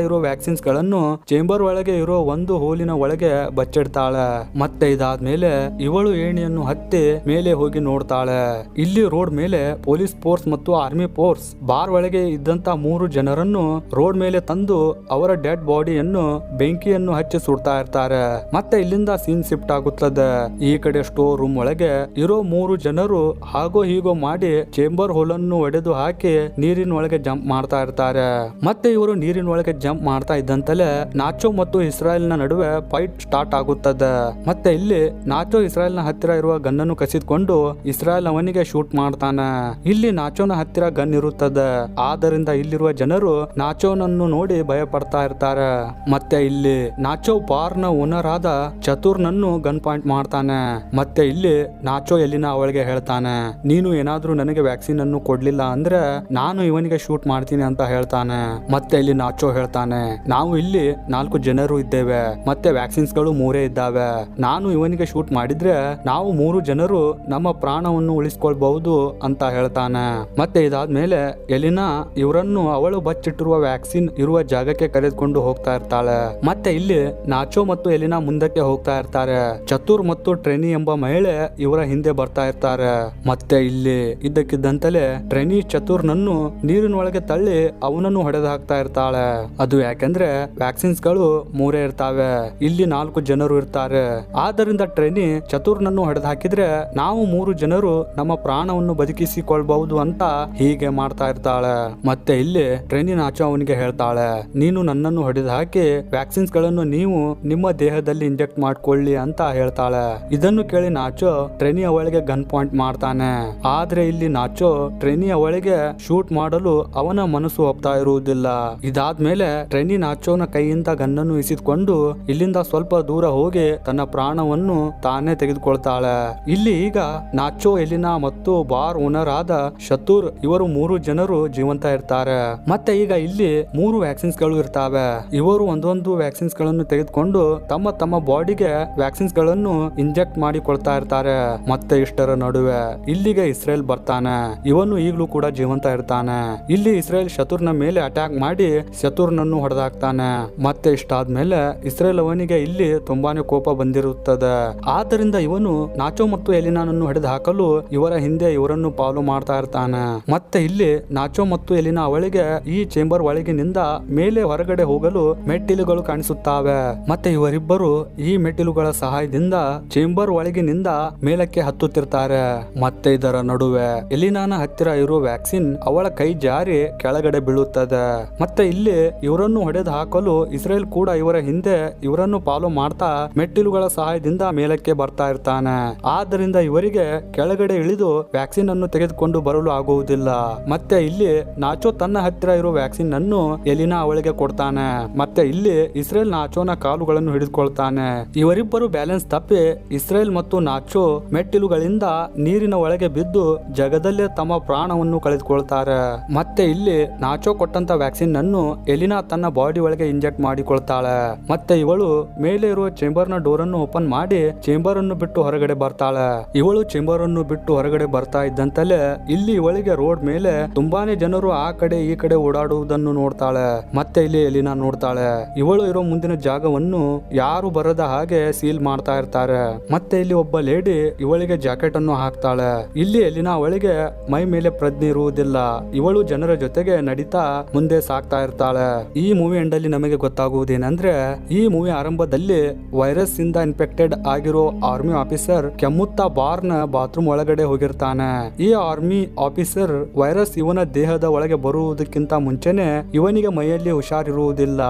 ಇರೋ ವ್ಯಾಕ್ಸಿನ್ಸ್ ಗಳನ್ನು ಚೇಂಬರ್ ಒಳಗೆ ಇರೋ ಒಂದು ಹೋಲಿನ ಒಳಗೆ ಬಚ್ಚಿಡ್ತಾಳೆ. ಮತ್ತೆ ಇದಾದ್ಮೇಲೆ ಇವಳು ಏಣಿಯನ್ನು ಹತ್ತಿ ಮೇಲೆ ಹೋಗಿ ನೋಡ್ತಾಳೆ. ಇಲ್ಲಿ ರೋಡ್ ಮೇಲೆ ಪೊಲೀಸ್ ಫೋರ್ಸ್ ಮತ್ತು ಆರ್ಮಿ ಫೋರ್ಸ್ ಬಾರ್ ಒಳಗೆ ಇದ್ದಂತ 3 ಜನರನ್ನು ರೋಡ್ ಮೇಲೆ ತಂದು ಅವರ ಡೆಡ್ ಬಾಡಿಯನ್ನು ಬೆಂಕಿಯನ್ನು ಹಚ್ಚಿ ಸುಡ್ತಾ ಇರ್ತಾರೆ. ಮತ್ತೆ ಇಲ್ಲಿಂದ ಸೀನ್ ಶಿಫ್ಟ್ ಆಗುತ್ತದೆ. ಈ ಕಡೆ ಸ್ಟೋರ್ ರೂಮ್ ಒಳಗೆ ಇರೋ 3 ಜನರು ಹಾಗೋ ಹೀಗೋ ಮಾಡಿ ಚೇಂಬರ್ ಹೋಲ್ ಅನ್ನು ಒಡೆದು ಹಾಕಿ ನೀರಿನ ಒಳಗೆ ಜಂಪ್ ಮಾಡ್ತಾ ಇರ್ತಾರೆ. ಮತ್ತೆ ಇವರು ನೀರಿನ ಒಳಗೆ ಜಂಪ್ ಮಾಡ್ತಾ ಇದ್ದಂತಲೇ ನಾಚೋ ಮತ್ತು ಇಸ್ರಾಯೇಲ್ ನ ನಡುವೆ ಫೈಟ್ ಸ್ಟಾರ್ಟ್ ಆಗುತ್ತದೆ. ಮತ್ತೆ ಇಲ್ಲಿ ನಾಚೋ ಇಸ್ರಾಯೇಲ್ ನ ಹತ್ತಿರ ಇರುವ ಗನ್ನನ್ನು ಕಸಿದುಕೊಂಡು ಇಸ್ರಾಯೇಲ್ ಅವನಿಗೆ ಶೂಟ್ ಮಾಡ್ತಾನೆ. ಇಲ್ಲಿ ನಾಚೋನ ಹತ್ತಿರ ಗನ್ ಇರುತ್ತದೆ. ಆದ್ದರಿಂದ ಇಲ್ಲಿರುವ ಜನರು ನಾಚೋನನ್ನು ನೋಡಿ ಭಯ ಪಡ್ತಾ ಇರ್ತಾರೆ. ಮತ್ತೆ ಇಲ್ಲಿ ನಾಚೋ ಬಾರ್ ನ ಓನರ್ ಆದ ಚತುರ್ನನ್ನು ಗನ್ ಪಾಯಿಂಟ್ ಮಾಡ್ತಾನೆ. ಮತ್ತೆ ಇಲ್ಲಿ ನಾಚೋ ಎಲಿನಾ ಅವಳಿಗೆ ಹೇಳ್ತಾನೆ, ನೀನು ಏನಾದ್ರೂ ನನಗೆ ವ್ಯಾಕ್ಸಿನ್ ಅನ್ನು ಕೊಡ್ಲಿಲ್ಲ ಅಂದ್ರೆ ನಾನು ಇವನಿಗೆ ಶೂಟ್ ಮಾಡ್ತೀನಿ ಅಂತ ಹೇಳ್ತಾನೆ. ಮತ್ತೆ ಇಲ್ಲಿ ನಾಚೋ ಹೇಳ್ತಾನೆ, ನಾವು ಇಲ್ಲಿ 4 ಜನರು ಇದ್ದೇವೆ ಮತ್ತೆ ವ್ಯಾಕ್ಸಿನ್ಸ್ ಗಳು 3 ಇದ್ದಾವೆ. ನಾನು ಇವನಿಗೆ ಶೂಟ್ ಮಾಡಿದ್ರೆ ನಾವು 3 ಜನರು ನಮ್ಮ ಪ್ರಾಣವನ್ನು ಉಳಿಸ್ಕೊಳ್ಬಹುದು ಅಂತ ಹೇಳ್ತಾನೆ. ಮತ್ತೆ ಇದಾದ್ಮೇಲೆ ಎಲಿನಾ ಇವರನ್ನು ಅವಳು ಬಚ್ಚಿಟ್ಟಿರುವ ವ್ಯಾಕ್ಸಿನ್ ಇರುವ ಜಾಗಕ್ಕೆ ಕರೆದುಕೊಂಡು ಹೋಗ್ತಾ ಇರ್ತಾಳೆ. ಮತ್ತೆ ಇಲ್ಲಿ ನಾಚೋ ಮತ್ತು ಎಲಿನಾ ಮುಂದಕ್ಕೆ ಹೋಗ್ತಾ ಇರ್ತಾರೆ. ಚತುರ್ ಮತ್ತು ಟ್ರೆನಿ ಎಂಬ ಮಹಿಳೆ ಇವರ ಹಿಂದೆ ಬರ್ತಾ ಇರ್ತಾರೆ. ಮತ್ತೆ ಇಲ್ಲಿ ಇದ್ದಕ್ಕಿದ್ದಂತಲೇ ಟ್ರೆನಿ ಚತುರ್ನನ್ನು ನೀರಿನೊಳಗೆ ತಳ್ಳಿ ಅವನನ್ನು ಹೊಡೆದು ಹಾಕ್ತಾ ಇರ್ತಾಳೆ. ಅದು ಯಾಕೆಂದ್ರೆ ವ್ಯಾಕ್ಸಿನ್ಸ್ ಗಳು 3 ಇರ್ತಾವೆ, ಇಲ್ಲಿ 4 ಜನರು ಇರ್ತಾರೆ. ಆದ್ದರಿಂದ ಟ್ರೆನಿ ಚತುರ್ನನ್ನು ಹೊಡೆದು ಹಾಕಿದ್ರೆ ನಾವು 3 ಜನರು ನಮ್ಮ ಪ್ರಾಣವನ್ನು ಬದುಕಿಸಿಕೊಳ್ಬಹುದು ಅಂತ ಹೀಗೆ ಮಾಡ್ತಾ ಇರ್ತಾಳೆ. ಮತ್ತೆ ಇಲ್ಲಿ ಟ್ರೆನಿ ನಾಚೋ ಅವನಿಗೆ ಹೇಳ್ತಾಳೆ, ನೀನು ನನ್ನನ್ನು ಹೊಡೆದು ಹಾಕಿ ವ್ಯಾಕ್ಸಿನ್ಸ್ ಗಳನ್ನು ನೀವು ನಿಮ್ಮ ದೇಹದಲ್ಲಿ ಇಂಜೆಕ್ಟ್ ಮಾಡ್ಕೊಳ್ಳಿ ಅಂತ ಹೇಳ್ತಾಳೆ. ಇದನ್ನು ಕೇಳಿ ನಾಚೋ ಟ್ರೆನಿ ಅವಳಿಗೆ ಗನ್ ಪಾಯಿಂಟ್ ಮಾಡ್ತಾನೆ. ಆದ್ರೆ ಇಲ್ಲಿ ನಾಚೋ ಟ್ರೆನಿ ಅವಳಿಗೆ ಶೂಟ್ ಮಾಡಲು ಅವನ ಮನಸ್ಸು ಒಪ್ತಾ ಇರುವುದಿಲ್ಲ. ಇದಾದ್ಮೇಲೆ ಟ್ರೆನಿ ನಾಚೋನ ಕೈಯಿಂದ ಗನ್ ಗನ್ನನ್ನು ಇಸಿದುಕೊಂಡು ಇಲ್ಲಿಂದ ಸ್ವಲ್ಪ ದೂರ ಹೋಗಿ ತನ್ನ ಪ್ರಾಣವನ್ನು ತಾನೇ ತೆಗೆದುಕೊಳ್ತಾಳೆ. ಇಲ್ಲಿ ಈಗ ನಾಚೋ, ಎಲಿನಾ ಮತ್ತು ಬಾರ್ ಓನರ್ ಆದ ಶತುರ್ ಇವರು 3 ಜನರು ಜೀವಂತ ಇರ್ತಾರೆ. ಮತ್ತೆ ಈಗ ಇಲ್ಲಿ 3 ವ್ಯಾಕ್ಸಿನ್ಸ್ ಗಳು ಇರ್ತಾವೆ. ಇವರು ಒಂದೊಂದು ವ್ಯಾಕ್ಸಿನ್ಸ್ ಗಳನ್ನು ತೆಗೆದುಕೊಂಡು ತಮ್ಮ ತಮ್ಮ ಬಾಡಿಗೆ ವ್ಯಾಕ್ಸಿನ್ಸ್ ಗಳನ್ನು ಇಂಜೆಕ್ಟ್ ಮಾಡಿಕೊಳ್ತಾ ಇರ್ತಾರೆ. ಮತ್ತೆ ಇಷ್ಟರ ನಡುವೆ ಇಲ್ಲಿಗೆ ಇಸ್ರೇಲ್ ಬರ್ತಾನೆ. ಇವನು ಈಗಲೂ ಕೂಡ ಜೀವಂತ ಇರ್ತಾನೆ. ಇಲ್ಲಿ ಇಸ್ರೇಲ್ ಶತುರ್ನ ಮೇಲೆ ಅಟ್ಯಾಕ್ ಮಾಡಿ ಶತುರ್ನನ್ನು ಹೊಡೆದಾಕ್ತಾನೆ. ಮತ್ತೆ ಇಷ್ಟಾದ್ಮೇಲೆ ಇಸ್ರೇಲ್ ಅವನಿಗೆ ಇಲ್ಲಿ ತುಂಬಾನೇ ಕೋಪ ಬಂದಿರುತ್ತದೆ. ಆದ್ದರಿಂದ ಇವನು ನಾಚೋ ಮತ್ತು ಎಲಿನಾನನ್ನು ಹೊಡೆದು ಹಾಕಲು ಇವರ ಹಿಂದೆ ಇವರನ್ನು ಫಾಲೋ ಮಾಡ್ತಾ ಇರ್ತಾನೆ. ಮತ್ತೆ ಇಲ್ಲಿ ನಾಚೋ ಮತ್ತು ಎಲಿನಾ ಅವಳಿಗೆ ಈ ಚೇಂಬರ್ ಒಳಗಿನಿಂದ ಮೇಲೆ ಹೊರಗಡೆ ಹೋಗಲು ಮೆಟ್ಟಿಲುಗಳು ಕಾಣಿಸುತ್ತಾವೆ. ಮತ್ತೆ ಇವರಿಬ್ಬರು ಈ ಮೆಟ್ಟಿಲುಗಳ ಸಹಾಯದಿಂದ ಚೇಂಬರ್ ಒಳಗಿನಿಂದ ಮೇಲಕ್ಕೆ ಹತ್ತುತ್ತಿರ್ತಾರೆ. ಮತ್ತೆ ಇದರ ನಡುವೆ ಎಲಿನಾನ ಹತ್ತಿರ ಇರುವ ವ್ಯಾಕ್ಸಿನ್ ಅವಳ ಕೈ ಜಾರಿ ಕೆಳಗಡೆ ಬೀಳುತ್ತದೆ. ಮತ್ತೆ ಇಲ್ಲಿ ಇವರನ್ನು ಹೊಡೆದು ಹಾಕಲು ಇಸ್ರೇಲ್ ಕೂಡ ಇವರ ಹಿಂದೆ ಇವರನ್ನು ಫಾಲೋ ಮಾಡ್ತಾ ಮೆಟ್ಟಿಲುಗಳ ಸಹಾಯದಿಂದ ಮೇಲಕ್ಕೆ ಬರ್ತಾ ಇರ್ತಾನೆ. ಆದ್ದರಿಂದ ಇವರಿಗೆ ಕೆಳಗಡೆ ಇಳಿದು ವ್ಯಾಕ್ಸಿನ್ ಅನ್ನು ತೆಗೆದುಕೊಂಡು ಬರಲು ಆಗುವುದಿಲ್ಲ. ಮತ್ತೆ ಇಲ್ಲಿ ನಾಚೋ ತನ್ನ ಹತ್ತಿರ ಇರುವ ವ್ಯಾಕ್ಸಿನ್ ಅನ್ನು ಎಲಿನಾ ಅವಳಿಗೆ ಕೊಡ್ತಾನೆ. ಮತ್ತೆ ಇಲ್ಲಿ ಇಸ್ರೇಲ್ ನಾಚೋನ ಕಾಲುಗಳನ್ನು ಹಿಡಿದುಕೊಳ್ತಾನೆ. ಇವರಿಬ್ಬರು ಬ್ಯಾಲೆನ್ಸ್ ತಪ್ಪಿ ಇಸ್ರೇಲ್ ಮತ್ತು ನಾಚೋ ಮೆಟ್ಟಿಲುಗಳಿಂದ ನೀರಿನ ಒಳಗೆ ಬಿದ್ದು ಜಗದಲ್ಲೇ ತಮ್ಮ ಪ್ರಾಣವನ್ನು ಕಳೆದುಕೊಳ್ತಾರೆ. ಮತ್ತೆ ಇಲ್ಲಿ ನಾಚೋ ಕೊಟ್ಟಂತ ವ್ಯಾಕ್ಸಿನ್ ಅನ್ನು ಎಲಿನಾ ತನ್ನ ಬಾಡಿ ಒಳಗೆ ಇಂಜೆಕ್ಟ್ ಮಾಡಿಕೊಳ್ತಾಳೆ. ಮತ್ತೆ ಇವಳು ಮೇಲೆ ಇರುವ ಚೇಂಬರ್ ನ ಡೋರ್ ಅನ್ನು ಓಪನ್ ಮಾಡಿ ಚೇಂಬರ್ ಅನ್ನು ಬಿಟ್ಟು ಹೊರಗಡೆ ಬರ್ತಾಳೆ. ಇವಳು ಚೇಂಬರ್ ಅನ್ನು ಬಿಟ್ಟು ಹೊರಗಡೆ ಬರ್ತಾ ಇದ್ದಂತಲೇ ಇಲ್ಲಿ ಇವಳಿಗೆ ರೋಡ್ ಮೇಲೆ ತುಂಬಾನೇ ಜನರು ಆ ಕಡೆ ಈ ಕಡೆ ಓಡಾಡುವುದನ್ನು ನೋಡ್ತಾಳೆ. ಮತ್ತೆ ಇಲ್ಲಿ ಎಲಿನಾ ನೋಡ್ತಾಳೆ. ಇವಳು ಇರೋ ಮುಂದಿನ ಜಾಗವನ್ನು ಯಾರು ಬರದ ಹಾಗೆ ಸೀಲ್ ಮಾಡ್ತಾ ಇರ್ತಾರೆ. ಮತ್ತೆ ಇಲ್ಲಿ ಒಬ್ಬ ಲೇಡಿ ಇವಳಿಗೆ ಜಾಕೆಟ್ ಅನ್ನು ಹಾಕ್ತಾಳೆ. ಇಲ್ಲಿ ಎಲಿನಾ ಅವಳಿಗೆ ಮೈ ಮೇಲೆ ಪ್ರಜ್ಞೆ ಇರುವುದಿಲ್ಲ. ಇವಳು ಜನರ ಜೊತೆಗೆ ನಡೀತಾ ಮುಂದೆ ಸಾಕ್ತಾ ಇರ್ತಾಳೆ. ಈ ಮೂವಿ ಎಂಡ್ ಅಲ್ಲಿ ನಮಗೆ ಗೊತ್ತಾಗುವುದೇನೆಂದ್ರೆ ಈ ಮೂವಿ ಆರಂಭದಲ್ಲಿ ವೈರಸ್ ಇಂದ ಇನ್ಫೆಕ್ಟೆಡ್ ಆಗಿರೋ ಆರ್ಮಿ ಆಫೀಸರ್ ಕೆಮ್ಮುತ್ತಾ ಬಾರ್ನ ಬಾತ್ರೂಮ್ ಒಳಗಡೆ ಹೋಗಿರ್ತಾನೆ. ಈ ಆರ್ಮಿ ಆಫೀಸರ್ ವೈರಸ್ ಇವನ ದೇಹದ ಒಳಗೆ ಬರುವುದಕ್ಕಿಂತ ಮುಂಚೆನೆ ಇವನಿಗೆ ಮೈಯಲ್ಲಿ ಹುಷಾರಿರುವುದಿಲ್ಲ.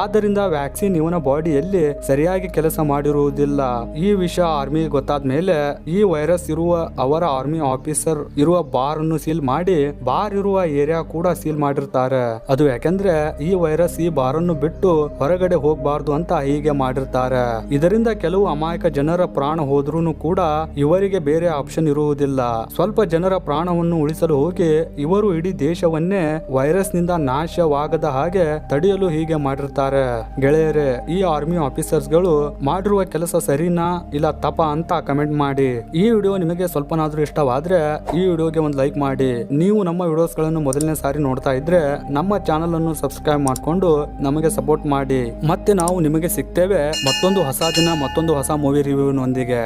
ಆದ್ದರಿಂದ ವ್ಯಾಕ್ಸಿನ್ ಇವನ ಬಾಡಿಯಲ್ಲಿ ಸರಿಯಾಗಿ ಕೆಲಸ ಮಾಡಿರುವುದಿಲ್ಲ. ಈ ವಿಷಯ ಆರ್ಮಿ ಗೊತ್ತಾದ ಮೇಲೆ ಈ ವೈರಸ್ ಇರುವ ಅವರ ಆರ್ಮಿ ಆಫೀಸರ್ ಇರುವ ಬಾರ್ ಅನ್ನು ಸೀಲ್ ಮಾಡಿ ಬಾರ್ ಇರುವ ಏರಿಯಾ ಕೂಡ ಸೀಲ್ ಮಾಡಿರ್ತಾರೆ. ಅದು ಯಾಕೆಂದ್ರೆ ಈ ವೈರಸ್ ಈ ಬಾರ್ ಅನ್ನು ಬಿಟ್ಟು ಹೊರಗಡೆ ಹೋಗಬಾರ್ದು ಅಂತ ಹೀಗೆ ಮಾಡಿರ್ತಾರೆ. ಇದರಿಂದ ಕೆಲವು ಅಮಾಯಕ ಜನರ ಪ್ರಾಣ ಹೋದ್ರೂ ಕೂಡ ಇವರಿಗೆ ಬೇರೆ ಆಪ್ಷನ್ ಇರುವುದಿಲ್ಲ. ಸ್ವಲ್ಪ ಜನರ ಪ್ರಾಣವನ್ನು ಉಳಿಸಲು ಹೋಗಿ ಇವರು ಇಡೀ ದೇಶವನ್ನೇ ವೈರಸ್ ನಿಂದ ನಾಶವಾಗದ ಹಾಗೆ ತಡೆಯಲು ಹೀಗೆ ಮಾಡಿರ್ತಾರೆ. ಗೆಳೆಯರೇ, ಈ ಆರ್ಮಿ ಆಫೀಸರ್ಸ್ ಗಳು ಮಾಡಿರುವ ಕೆಲಸ ಸರಿನಾ ಇಲ್ಲ ತಪ್ಪ ಅಂತ ಕಮೆಂಟ್ ಮಾಡಿ. ಈ ವಿಡಿಯೋ ನಿಮಗೆ ಸ್ವಲ್ಪನಾದ್ರೂ ಇಷ್ಟವಾದ್ರೆ ಈ ವಿಡಿಯೋಗೆ ಒಂದು ಲೈಕ್ ಮಾಡಿ. ನೀವು ನಮ್ಮ ವಿಡಿಯೋಸ್ ಗಳನ್ನು ಮೊದಲನೇ ಸಾರಿ ನೋಡ್ತಾ ಇದ್ರೆ ನಮ್ಮ ಚಾನಲ್ ಅನ್ನು ಸಬ್ಸ್ಕ್ರೈಬ್ ಮಾಡ್ಕೊಂಡು ನಮಗೆ ಸಪೋರ್ಟ್ ಮಾಡಿ. ಮತ್ತೆ ನಾವು ನಿಮಗೆ ಸಿಗ್ತೇವೆ ಮತ್ತೊಂದು ಹೊಸ ದಿನ ಮತ್ತೊಂದು ಹೊಸ ಮೂವಿ ರಿವ್ಯೂನೊಂದಿಗೆ.